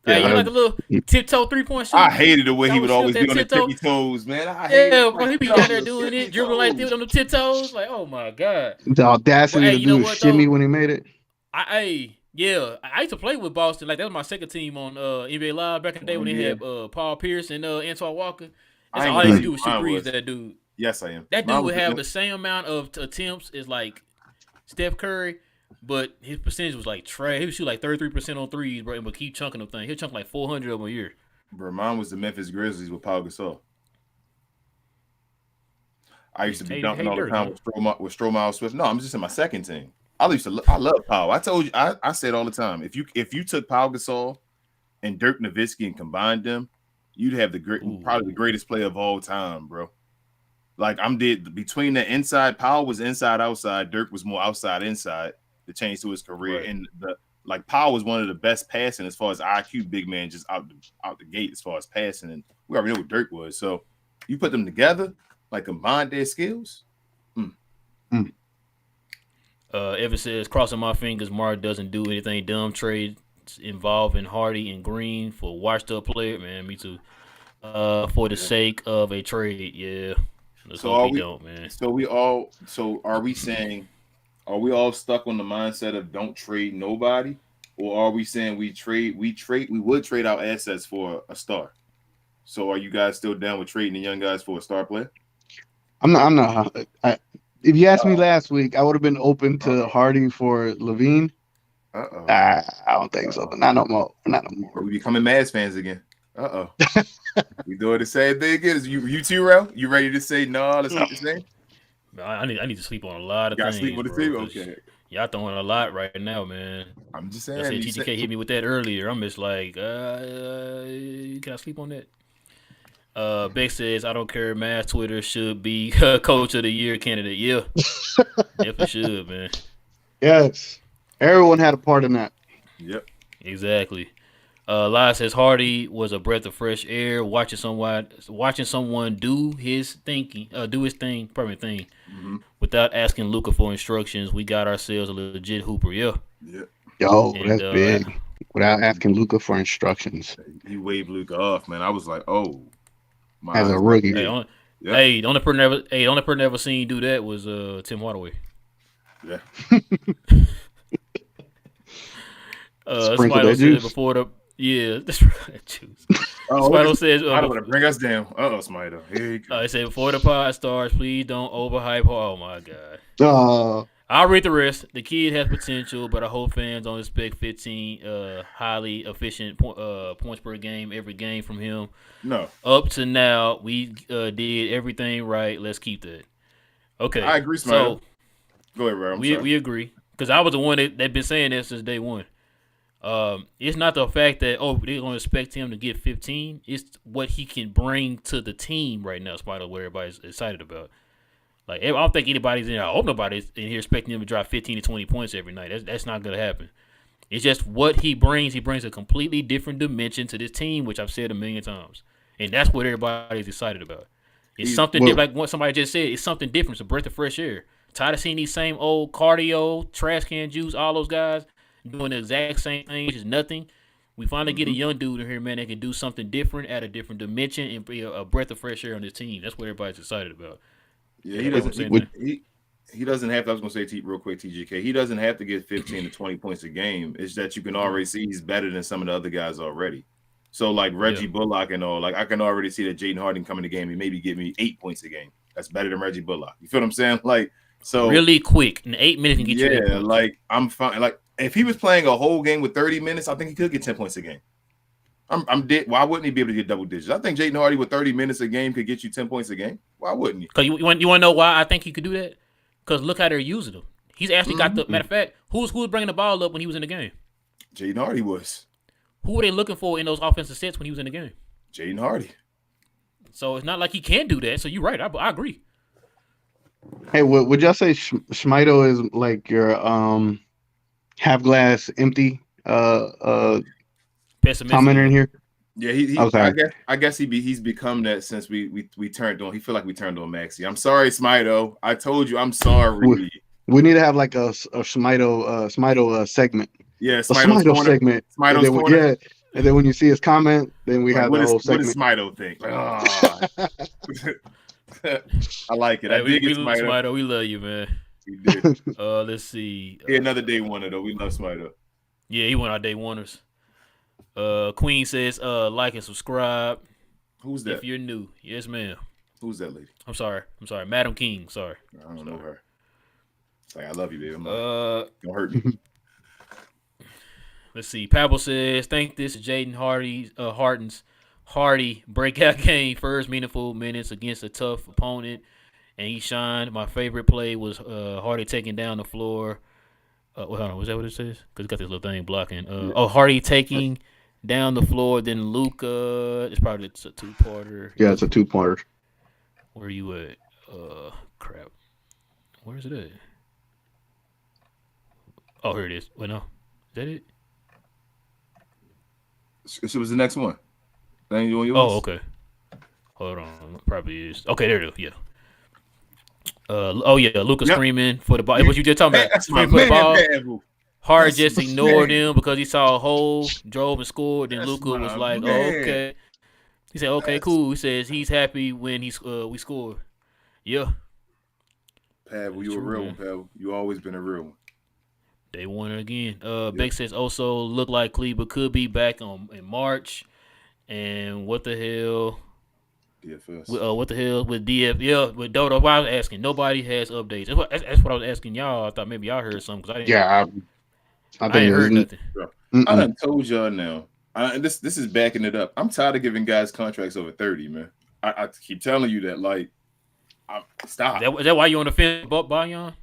Hey, you like a little tiptoe 3-point shot? I hated the way he would always be on the tippy toes, man. He be down there doing it, dribbling like this on the tiptoes. Like, oh my god, the audacity to do a shimmy when he made it. I used to play with Boston. Like that was my second team on NBA Live back in the day when they had Paul Pierce and Antoine Walker. That's all I used to do was shoot threes. That dude. Yes, I am. That dude would have the same amount of attempts as like Steph Curry, but his percentage was like trash. He would shoot like 33% on threes, bro, and would keep chunking them things. He'll chunk like 400 of them a year. Bro, mine was the Memphis Grizzlies with Pau Gasol. I used to be dunking all the time with Stromile Swift. No, I'm just in my second team. I love Pau. I told you, I said all the time, if you took Pau Gasol and Dirk Nowitzki and combined them, you'd have probably the greatest player of all time, bro. Like between the inside, Pau was inside outside, Dirk was more outside inside to change to his career, right. And Pau was one of the best passing as far as IQ big man just out the gate as far as passing, and we already know what Dirk was. So you put them together, like combine their skills. Evan says, crossing my fingers, Mark doesn't do anything dumb. Trades involving Hardy and Green for washed up player. Man, me too. For the sake of a trade, yeah. Let's hope we don't, man. So are we saying, are we all stuck on the mindset of don't trade nobody, or are we saying we would trade our assets for a star? So are you guys still down with trading the young guys for a star player? I'm not. If you asked me last week, I would have been open to Hardy for Levine. I don't think so, but not no more. We becoming Mavs fans again. We doing the same thing again. You too, Ro? You ready to say no? Let's not the same. I need to sleep on a lot of things. Sleep on the team, okay? Y'all throwing a lot right now, man. I'm just saying. T.G.K hit me with that earlier. I'm just like, can I sleep on that? Beck says, I don't care. Mavs Twitter should be coach of the year candidate. Yeah, definitely should, man. Yes, everyone had a part in that. Yep, exactly. Elias says Hardy was a breath of fresh air. Watching someone do his perfect thing, without asking Luka for instructions. We got ourselves a legit hooper. Yeah. Yo, And that's big. Without asking Luka for instructions. He waved Luka off, man. I was like, oh, my As eyes a rookie. The only person ever seen do that was Tim Hardaway. Yeah. Sprinkle that juice. Before the juice. Smito says, I don't want to bring us down. Smito. Here you go. It said, before the pod starts, please don't overhype. Oh, my God. I'll read the rest. The kid has potential, but I hope fans don't expect 15 highly efficient points per game every game from him. No. Up to now, we did everything right. Let's keep that. Okay. I agree, Smito. So, go ahead, Ray. We agree. Because I was the one that been saying that since day one. It's not the fact that they're going to expect him to get 15. It's what he can bring to the team right now. Smito, what everybody's excited about. Like, I don't think anybody's in here. I hope nobody's in here expecting him to drop 15 to 20 points every night. That's not going to happen. It's just what he brings. He brings a completely different dimension to this team, which I've said a million times, and that's what everybody's excited about. It's something different. Like what somebody just said. It's something different. It's a breath of fresh air. Tired of seeing these same old cardio, trash can juice, all those guys doing the exact same thing, which is nothing. We finally get a young dude in here, man, that can do something different at a different dimension and be a breath of fresh air on this team. That's what everybody's excited about. Yeah, he doesn't have to. I was going to say real quick, T.G.K. He doesn't have to get 15 to 20 points a game. It's that you can already see he's better than some of the other guys already. So, like Reggie Bullock and all, like I can already see that Jaden Harden coming to the game and maybe give me 8 points a game. That's better than Reggie Bullock. You feel what I'm saying? Like, so really quick in 8 minutes can get you 8 points. Like I'm fine. Like if he was playing a whole game with 30 minutes, I think he could get 10 points a game. I'm dead. Why wouldn't he be able to get double digits? I think Jaden Hardy with 30 minutes a game could get you 10 points a game. Why wouldn't he? Because you want to know why I think he could do that? Because look how they're using him. He's actually got the matter of fact. Who was bringing the ball up when he was in the game? Jaden Hardy was. Who were they looking for in those offensive sets when he was in the game? Jaden Hardy. So it's not like he can do that. So you're right. I agree. Hey, would y'all say Smito is like your half glass empty commenter in here? Yeah, he okay. I guess he's become that since we turned on. He feel like we turned on Maxey. I'm sorry, Smito. I told you I'm sorry. We need to have like a Smito segment. Yeah, Smito segment. Smito's corner. Yeah, and then when you see his comment, then we have the whole segment. What does Smito think? I like it. Hey, we Smito. We love you, man. We did. Let's see. Another day oneer though. We love Smito. Yeah, he went our day oneers. Queen says, like and subscribe. Who's that? If you're new. Yes, ma'am. Who's that lady? I'm sorry. Madam King. Sorry. I don't know her. It's like, I love you, baby. Don't hurt me. Let's see. Pablo says, think this is Jaden Hardy breakout game. First meaningful minutes against a tough opponent. And he shined. My favorite play was Hardy taking down the floor. Hold on. Was that what it says? Because it's got this little thing blocking. Hardy taking down the floor. Then Luka. It's probably a two-parter. Yeah, it's a two-parter. Where are you at? Crap. Where is it at? Oh, here it is. Wait, no. Is that it? It was the next one. Oh, okay. Hold on. Probably is. Okay, there it is. Yeah. Luka screaming for the ball. What you just talking about? Screaming for the ball. Hard just ignored him because he saw a hole, drove and scored. Then Luka was like, "Oh, okay." He said, "Okay, cool." He says he's happy when we scored. Yeah. Pavel, you a real one, Pavel. You always been a real one. They won it again. Beck says also look like Cleveland could be back in March. And what the hell? DFS. What the hell with DF? Yeah, with Dodo. Why I was asking. Nobody has updates. That's what I was asking y'all. I thought maybe y'all heard something. Cause I didn't, I ain't heard nothing. I done told y'all now. This is backing it up. I'm tired of giving guys contracts over 30, man. I keep telling you that. Like, stop. Is that why you on the fence about Bayon?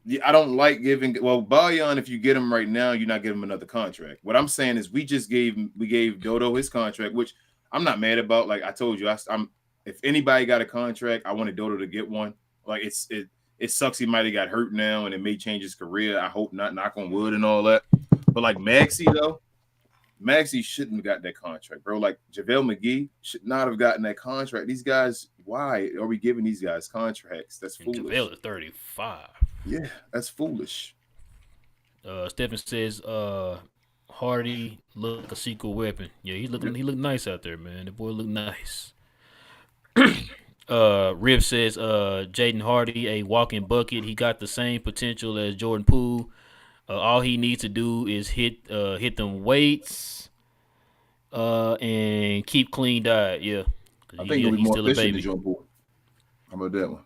Yeah, I don't like giving. Well, Bayon, if you get him right now, you're not giving him another contract. What I'm saying is, we gave Dodo his contract, which I'm not mad about. Like I told you, I'm. If anybody got a contract, I wanted Dodo to get one. Like it sucks he might have got hurt now and it may change his career. I hope not. Knock on wood and all that. But like Maxey though, Maxey shouldn't have got that contract, bro. Like JaVale McGee should not have gotten that contract. These guys, why are we giving these guys contracts? That's foolish. JaVale is 35. Yeah, that's foolish. Stephen says, Hardy look like a secret weapon. Yeah, he looked nice out there, man. The boy looked nice. Rib says, Jaden Hardy, a walking bucket. He got the same potential as Jordan Poole. All he needs to do is hit them weights, and keep clean diet. Yeah, I think he'll be more efficient than Jordan Poole. How about that one?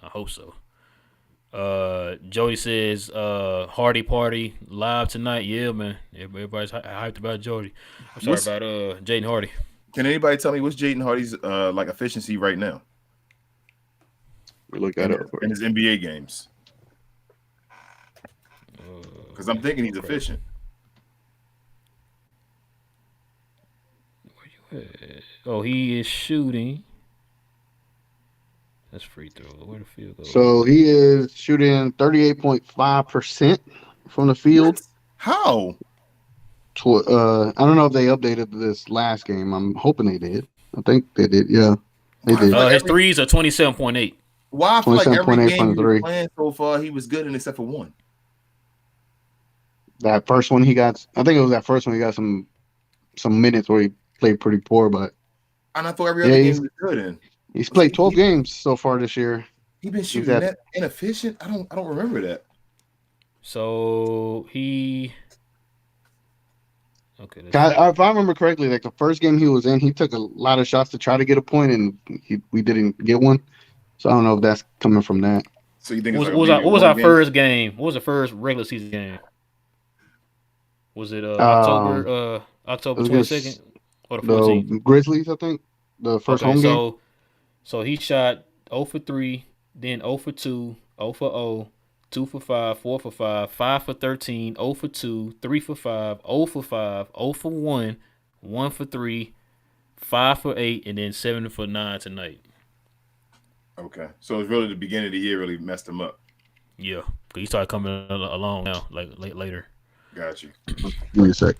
I hope so. Jody says, Hardy party live tonight. Yeah, man. Everybody's hyped about Jody. I'm sorry about Jaden Hardy. Can anybody tell me what's Jaden Hardy's like efficiency right now? We look at it in his NBA games. Because I'm thinking he's efficient. Where you at? Oh, he is shooting. That's free throw. Where the field goes? So he is shooting 38.5% from the field. How? I don't know if they updated this last game. I'm hoping they did. I think they did. Yeah, they did. His threes are 27.8. Why I feel like every game he was playing so far, he was good in except for one. That first one he got, I think it was that first one he got some minutes where he played pretty poor, but and I thought every other game he was good in. He's played 12 games so far this year. He's been shooting that inefficient. I don't remember that. So he if I remember correctly, like the first game he was in, he took a lot of shots to try to get a point, and we didn't get one. So I don't know if that's coming from that. So you think what was our first game? What was the first regular season game? Was it October 22nd or the 14th? The Grizzlies, I think. The first home game. So he shot 0 for 3, then 0 for 2, 0 for 0, 2 for 5, 4 for 5, 5 for 13, 0 for 2, 3 for 5, 0 for 5, 0 for 1, 1 for 3, 5 for 8, and then 7 for 9 tonight. Okay. So it's really the beginning of the year really messed him up. Yeah. Because he started coming along now, like later. Got you. Give me a sec.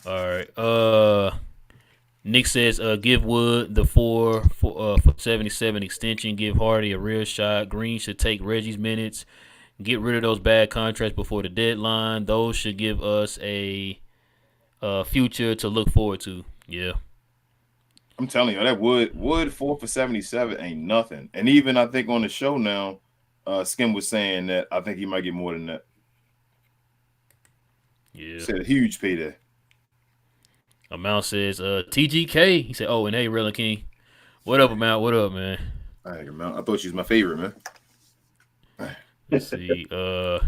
All right. Nick says, give Wood the 4 for 77 extension. Give Hardy a real shot. Green should take Reggie's minutes. Get rid of those bad contracts before the deadline. Those should give us a future to look forward to. Yeah. I'm telling you, that Wood 4 for 77 ain't nothing. And even I think on the show now, Skim was saying that I think he might get more than that. Yeah. Said a huge payday. Amount says, T.G.K. He said, oh, and hey, Rella King. What up, Amount? What up, man? Hey, Amount. I thought she was my favorite, man. Let's see. Hey,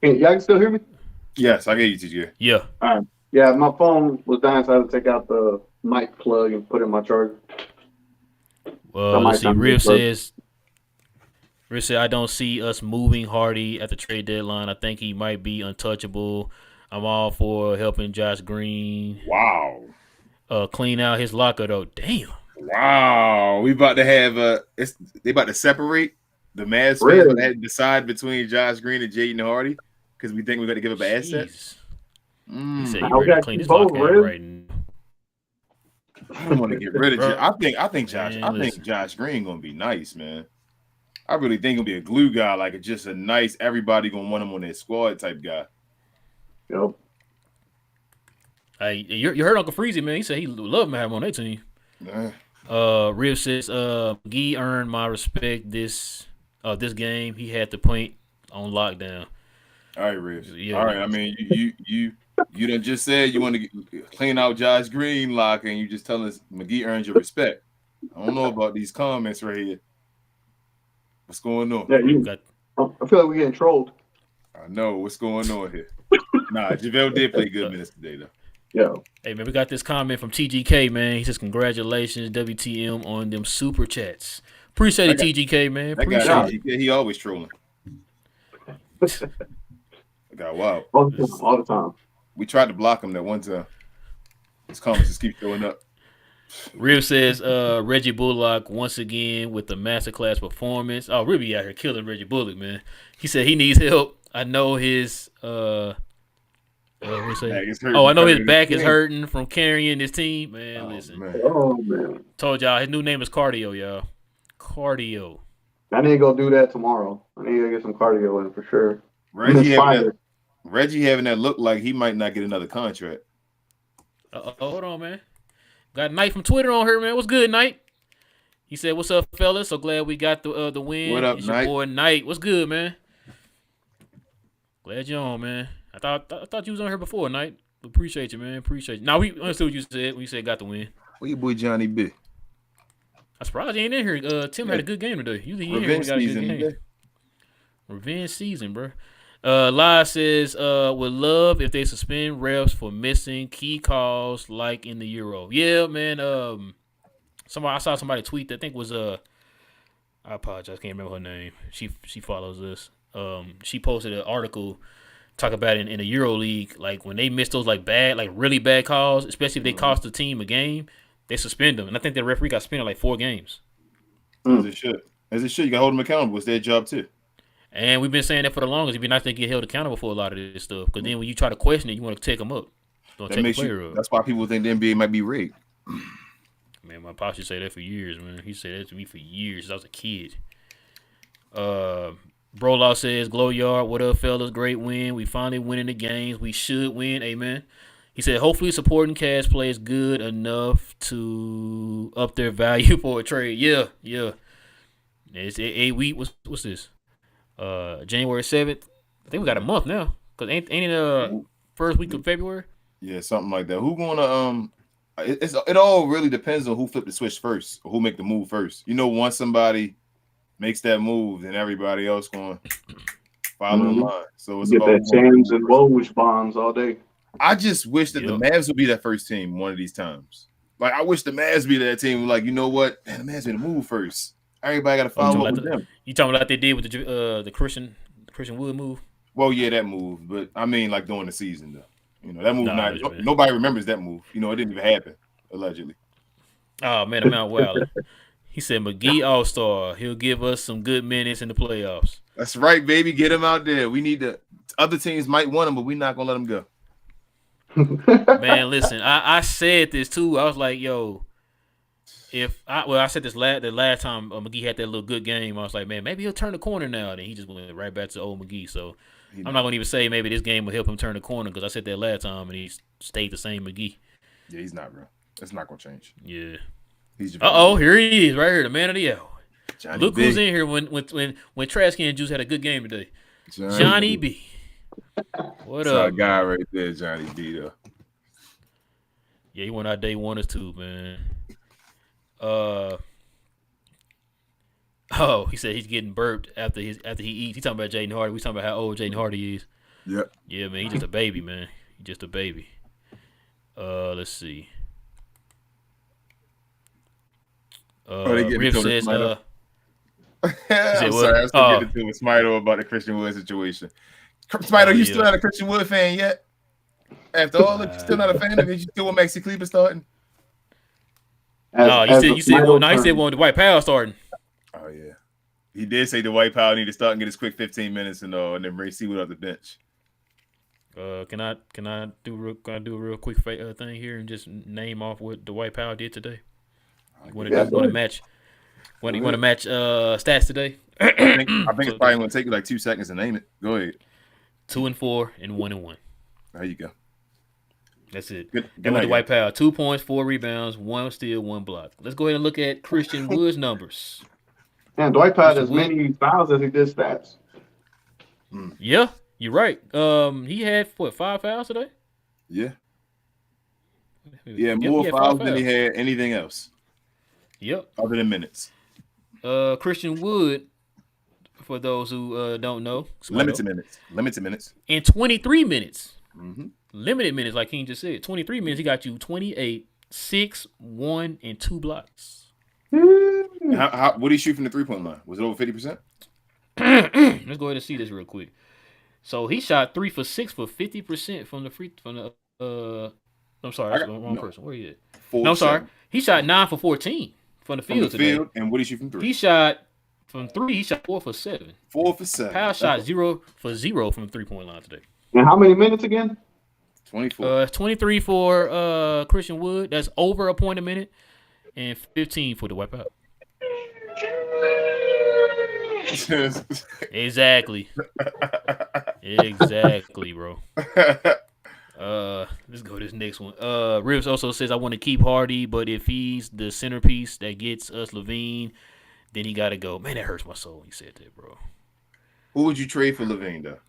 y'all can still hear me? Yes, I get you, T.G.K. Yeah. All right. Yeah, my phone was dying, so I had to take out the mic plug and put it in my charger. Let's see. Riv says, I don't see us moving Hardy at the trade deadline. I think he might be untouchable. I'm all for helping Josh Green. Wow. Clean out his locker though. Damn. Wow. We about to have they about to separate the Mavs fans that had to decide between Josh Green and Jaden Hardy because we think we're going to give up an asset. He said you ready to clean his locker out right now. I don't want to get rid of Josh. I think Josh Green gonna be nice, man. I really think he'll be a glue guy, like just a nice everybody gonna want him on their squad type guy. Yep. Hey, you heard Uncle Freezy, man. He said he loved having him on that team. Riv says, McGee earned my respect this game. He had the point on lockdown. All right, Riv. Yeah, all right. I mean, you done just said you want to clean out Josh Green locker, and you just telling us McGee earns your respect. I don't know about these comments right here. What's going on? Yeah, I feel like we're getting trolled. I know what's going on here. Nah, JaVale did play good minutes today, though. Yeah. Hey, man, we got this comment from T.G.K, man. He says, congratulations, WTM, on them super chats. Appreciate it, T.G.K, man. Appreciate it. He always trolling. God, wow. All the time. We tried to block him that one time. His comments just keep showing up. Rib says, Reggie Bullock once again with the masterclass performance. Oh, Ribby out here killing Reggie Bullock, man. He said he needs help. I know his what's it? Back I know his carrying back his is team. hurting from carrying his team. Man, Oh, listen. man. Oh man, Told y'all his new name is Cardio, y'all. Cardio. I need to go do that tomorrow. I need to get some cardio in for sure. I'm Reggie inspired. having that look like he might not get another contract. Hold on, man. Got Knight from Twitter on here, man. What's good, Knight? He said, "What's up, fellas? So glad we got the win. What up, it's your Knight? boy Knight. What's good, man? Glad you're on, man. I thought you was on here before, Knight. Appreciate you, man. Appreciate you. Now we understood what you said when you said got the win. Where your boy Johnny B? I'm surprised he ain't in here. Tim had a good game today. Usually he in here when Revenge we got a season. good game. Revenge season, bro. Lai says, would love if they suspend refs for missing key calls like in the Euro. Yeah, man. I saw somebody tweet that I think was I apologize, can't remember her name. She follows us. She posted an article talk about it in the Euro League, like when they miss those like really bad calls, especially if they cost the team a game, they suspend them. And I think the referee got suspended like 4 games. As it should. You got to hold them accountable. It's their job too. And we've been saying that for the longest. It'd be nice to get held accountable for a lot of this stuff. Because then when you try to question it, you want to take them up. Don't take a player up. That's why people think the NBA might be rigged. Man, my pops used to say that for years, man. He said that to me for years since I was a kid. Brolaw says, Glow Yard, what up, fellas? Great win. We finally winning the games. We should win. Amen. He said, hopefully supporting cast plays good enough to up their value for a trade. Yeah. It's 8 weeks. What's this? January 7th. I think we got a month now. Because ain't it first week of February? Yeah, something like that. Who gonna it all really depends on who flipped the switch first or who make the move first. Once somebody makes that move, then everybody else going follow in line. So it's Get about that James and Woj bombs all day. I just wish that the Mavs would be that first team one of these times. Like I wish the Mavs be that team. Like, you know what? Man, the Mavs made a move first. Everybody got to follow up with them. You talking about like they did with the Christian Wood move? Well, yeah, that move. But I mean, like during the season, though. That move. Nobody remembers that move. It didn't even happen allegedly. Oh man, I'm out wilding. He said McGee All-Star. He'll give us some good minutes in the playoffs. That's right, baby. Get him out there. We need to. Other teams might want him, but we're not gonna let him go. Man, listen. I said this too. I was like, yo. I said this the last time McGee had that little good game. I was like, man, maybe he'll turn the corner now. Then he just went right back to old McGee. So I'm not gonna even say maybe this game will help him turn the corner because I said that last time and he stayed the same McGee. Yeah, he's not, bro. It's not gonna change. Yeah. Here he is right here, the man of the hour. Johnny Look B. who's in here when Trash Can Juice had a good game today. Johnny B. What That's up? our guy right there, Johnny B. Though. Yeah, he went out day 1 or 2, man. He said he's getting burped after he eats. He talking about Jaden Hardy. We talking about how old Jaden Hardy is. Yep. Yeah, man, he's just a baby, man. He's just a baby. Let's see. Rip says, I'm sorry, I'm still getting to with Smito about the Christian Wood situation. Smito, you still not a Christian Wood fan yet? After all, you still not a fan of it? You still want Maxi Kleber starting? You said one with the White Powell starting. Oh yeah, he did say the White Powell need to start and get his quick 15 minutes and then Ray Seawood off the bench. Can I do a real quick thing here and just name off what the White Powell did today? Want to match stats today? I think it's probably going to take you like 2 seconds to name it. Go ahead. 2-4 and 1-1. There you go. That's it. Good with the White Powell. 2 points, 4 rebounds, 1 steal, 1 block. Let's go ahead and look at Christian Wood's numbers. Man, Dwight Powell has as many fouls as he did stats. Yeah, you're right. He had 5 fouls today? Yeah. Yeah, more fouls than he had anything else. Yep. Other than minutes. Christian Wood, for those who don't know. Limited minutes. In 23 minutes. Mm-hmm. Limited minutes, like King just said. 23 minutes, he got you 28, 6, 1, and 2 blocks. What did he shoot from the 3-point line? Was it over 50%? Let's go ahead and see this real quick. So he shot 3 for 6 for 50% from the I'm sorry, that's the wrong person. Where he at? No, I'm sorry. He shot 9 for 14 from the field today. And what did he shoot from 3? He shot From 3, he shot 4 for 7. 4 for 7. Powell shot 0 for 0 from the 3-point line today. And how many minutes again? 24. 23 for Christian Wood. That's over a point a minute. And 15 for the wipeout. Exactly. Exactly, bro. Let's go to this next one. Rivers also says, I want to keep Hardy, but if he's the centerpiece that gets us LaVine, then he got to go. Man, that hurts my soul. He said that, bro. Who would you trade for LaVine, though?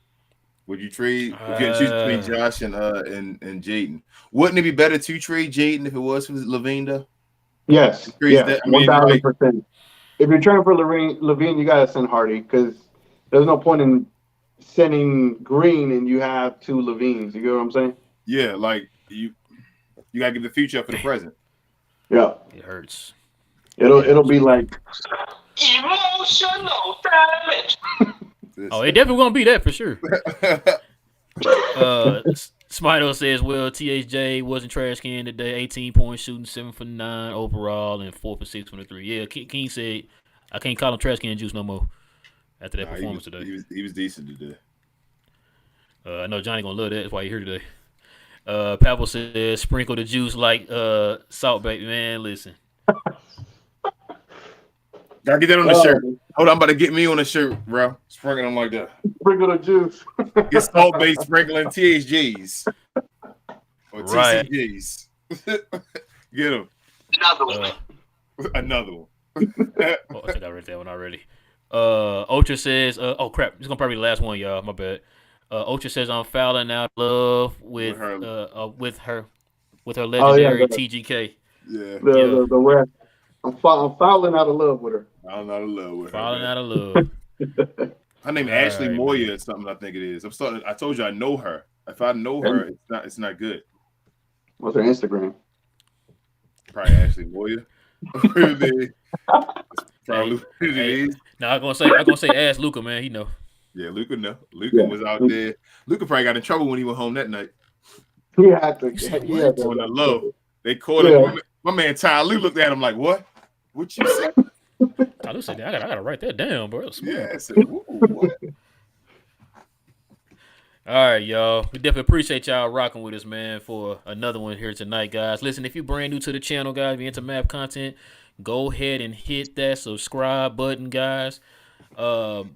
Would you trade? You can choose between Josh and Jaden. Wouldn't it be better to trade Jaden if it was for LaVine, though? Yes. Yes, 1,000%. If you're trading for LaVine, you gotta send Hardy because there's no point in sending Green and you have 2 LaVines. You get what I'm saying? Yeah, like you gotta give the future up for the present. Yeah. It hurts. It'll be like emotional damage. Oh, it definitely won't be that for sure. Smito says, well, THJ wasn't trash can today. 18 points shooting, 7 for 9 overall, and 4 for 6 from the 3. Yeah, King said, I can't call him trash can juice no more after that performance today. He was decent today. I know Johnny gonna love that. That's why you're here today. Pavel says, sprinkle the juice like salt, baby. Man, listen. Gotta get that on the shirt. Hold on, I'm about to get me on a shirt, bro. Sprinkle them like that. Sprinkle the juice. Get salt-based sprinkling THJs. Or TCJs. Get them. Another one. I think I read that one already. Ultra says, oh crap, this is gonna probably be the last one, y'all. My bad. Ultra says I'm fouling out love with her legendary T.G.K. Yeah. The rest. I'm fouling out of love with her. I'm out of love with her. Falling out of love. Her name Ashley Moya or something. I think it is. I told you I know her. If I know her, it's not good. What's her Instagram? Probably Ashley Moya. Probably what it is. Now I'm gonna say ask Luca, man. He know. Yeah, Luca know. Luca was out there. Luca probably got in trouble when he went home that night. He had to. On the low. They caught him. My man Ty Lue looked at him like, what? What you say? Ty Lue said, I gotta write that down, bro. Yeah, I said, what? All right, y'all. We definitely appreciate y'all rocking with us, man, for another one here tonight, guys. Listen, if you're brand new to the channel, guys, if you're into map content, go ahead and hit that subscribe button, guys. And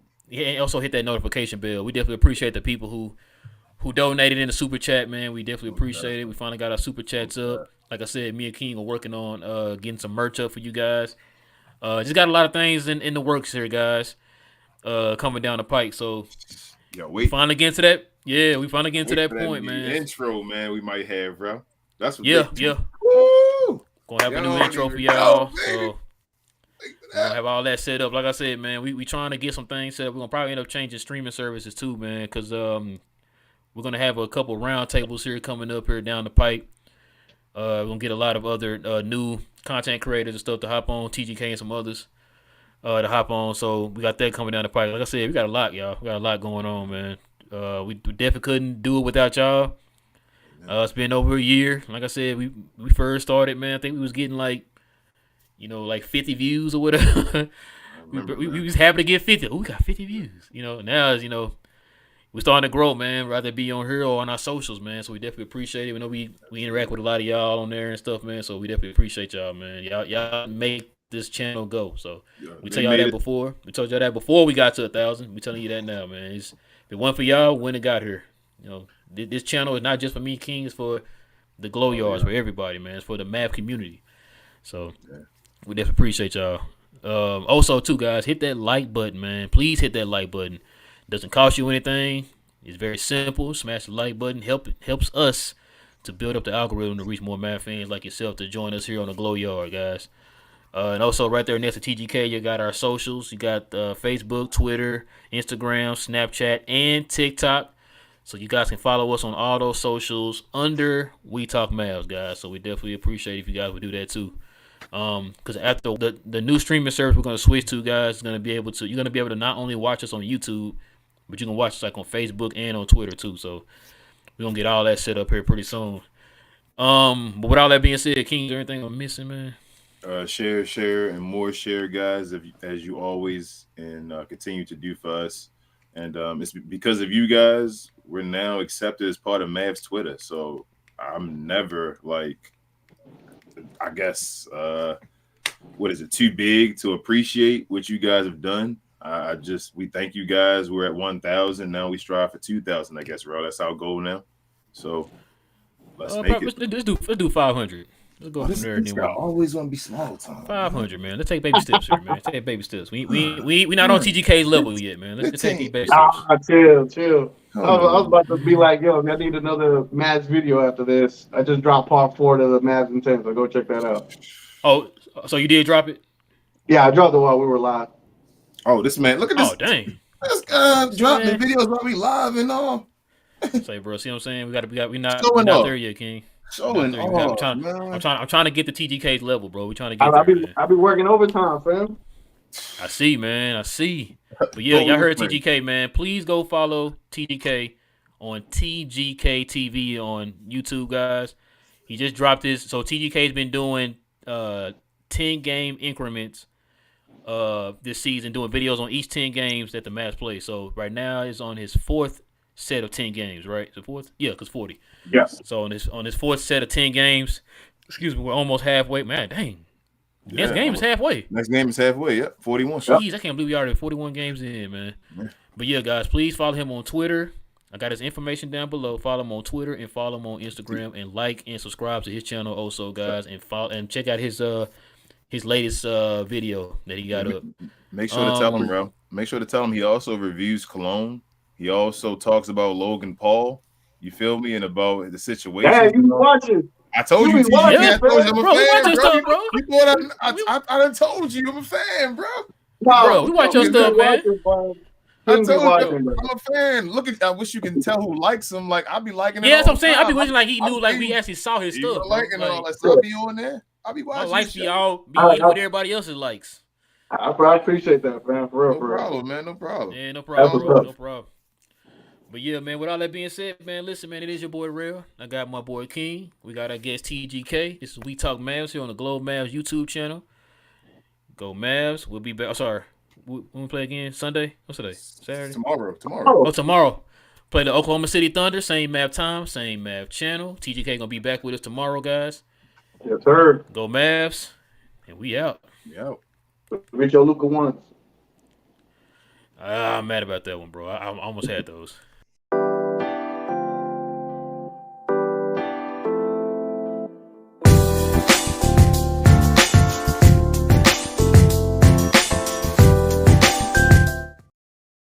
also hit that notification bell. We definitely appreciate the people who donated in the super chat, man. We definitely appreciate it. We finally got our super chats up. Like I said, me and King are working on getting some merch up for you guys. Just got a lot of things in the works here, guys. Coming down the pike. So we finally get to that. Yeah, we finally get to that point, man. Intro, man, we might have, bro. That's what. Yeah. Woo! Gonna have a new intro for y'all. So we're gonna have all that set up. Like I said, man, we trying to get some things set up. We're gonna probably end up changing streaming services too, man, because we're gonna have a couple round tables here coming up here down the pipe. We're gonna get a lot of other new content creators and stuff to hop on, T.G.K and some others to hop on. So we got that coming down the pipe. Like I said, we got a lot, y'all. We got a lot going on, man. We definitely couldn't do it without y'all. It's been over a year. Like I said, we first started, man. I think we was getting like 50 views or whatever. we was happy to get 50. Oh, we got 50 views. Now it's, we're starting to grow, man. Rather be on here or on our socials, man. So we definitely appreciate it. We know we interact with a lot of y'all on there and stuff, man. So we definitely appreciate y'all, man. Y'all make this channel go. So we tell y'all that before. We told y'all that before we got to 1,000. We telling you that now, man. If it wasn't for y'all, when it got here. This channel is not just for me, King. It's for the Glow Yards, for everybody, man. It's for the math community. So we definitely appreciate y'all. Also, too, guys, hit that like button, man. Please hit that like button. Doesn't cost you anything. It's very simple. Smash the like button. Helps us to build up the algorithm to reach more math fans like yourself to join us here on the Glow Yard, guys. And also right there next to TGK, you got our socials. You got Facebook, Twitter, Instagram, Snapchat, and TikTok. So you guys can follow us on all those socials under We Talk Mavs, guys. So we definitely appreciate if you guys would do that too. Because after the new streaming service we're going to switch to, guys, you're going to be able to not only watch us on YouTube, but you can watch us like on Facebook and on Twitter too. So we're going to get all that set up here pretty soon. But with all that being said, King, is there anything I'm missing, man? Share, and more share, guys, as you always and continue to do for us. And it's because of you guys we're now accepted as part of Mavs Twitter. So I'm never like, I guess, what is it, too big to appreciate what you guys have done. I just we thank you guys. We're at 1,000 now. We strive for 2,000. I guess, bro. That's our goal now. So let's make it. Let's do 500. Let's go from there. It's always gonna be small time. 500, man. Let's take baby steps here, man. Take baby steps. We not on T.G.K's level yet, man. Let's take these baby steps. Chill. I was about to be like, yo, I need another Mavs video after this. I just dropped part 4 to the Mavs and 10, so go check that out. Oh, so you did drop it? Yeah, I dropped it while we were live. Oh, this man, look at this. Oh, dang. This guy dropping the videos while we live and all. Say, bro, see what I'm saying? We're not there yet, King. Showing off, I'm trying to get to T.G.K's level, bro. We're trying to get there. I be working overtime, fam. I see, man. I see. But yeah, y'all heard T.G.K, man. Please go follow T.G.K on T.G.K TV on YouTube, guys. He just dropped this. So T.G.K's been doing 10-game increments this season, doing videos on each 10 games that the Mavs play. So right now is on his 4th set of 10 games, right? Is it 4th? Yeah, because 40. Yes. So on his 4th set of 10 games, we're almost halfway. Man, dang. Yeah. Next game is halfway. Next game is halfway, yep. 41. Jeez, I can't believe we already 41 games in, man. Yeah. But yeah, guys, please follow him on Twitter. I got his information down below. Follow him on Twitter and follow him on Instagram and like and subscribe to his channel also, guys, and follow and check out his latest video that he got up. Make sure to tell him, bro. Make sure to tell him he also reviews cologne. He also talks about Logan Paul. You feel me? And about the situation. Yeah, you watching. I told you, I told you I'm a fan, bro. You thought I done told you I'm a fan, bro. Bro, we watch your stuff, man. I told you I'm a fan. Look at, I wish you can tell who likes him. Like I be liking it. Yeah, that's what I'm saying. I be wishing like he knew, like we actually saw his stuff. Liking all that stuff. I be on there. I be watching. My likes be with everybody else's likes. I appreciate that, man. For real, no problem, man. No problem. Yeah, no problem, bro. No problem. But yeah, man, with all that being said, man, listen, man, it is your boy Real. I got my boy King. We got our guest T.G.K. This is We Talk Mavs here on the Globe Mavs YouTube channel. Go Mavs. We'll be back. Oh, sorry. When we play again? Sunday? What's today? Saturday? Tomorrow. Oh, tomorrow. Play the Oklahoma City Thunder. Same Mav time, same Mav channel. T.G.K. gonna be back with us tomorrow, guys. Yes, sir. Go Mavs. And we out. Yep. Reach your Luka once. I'm mad about that one, bro. I almost had those.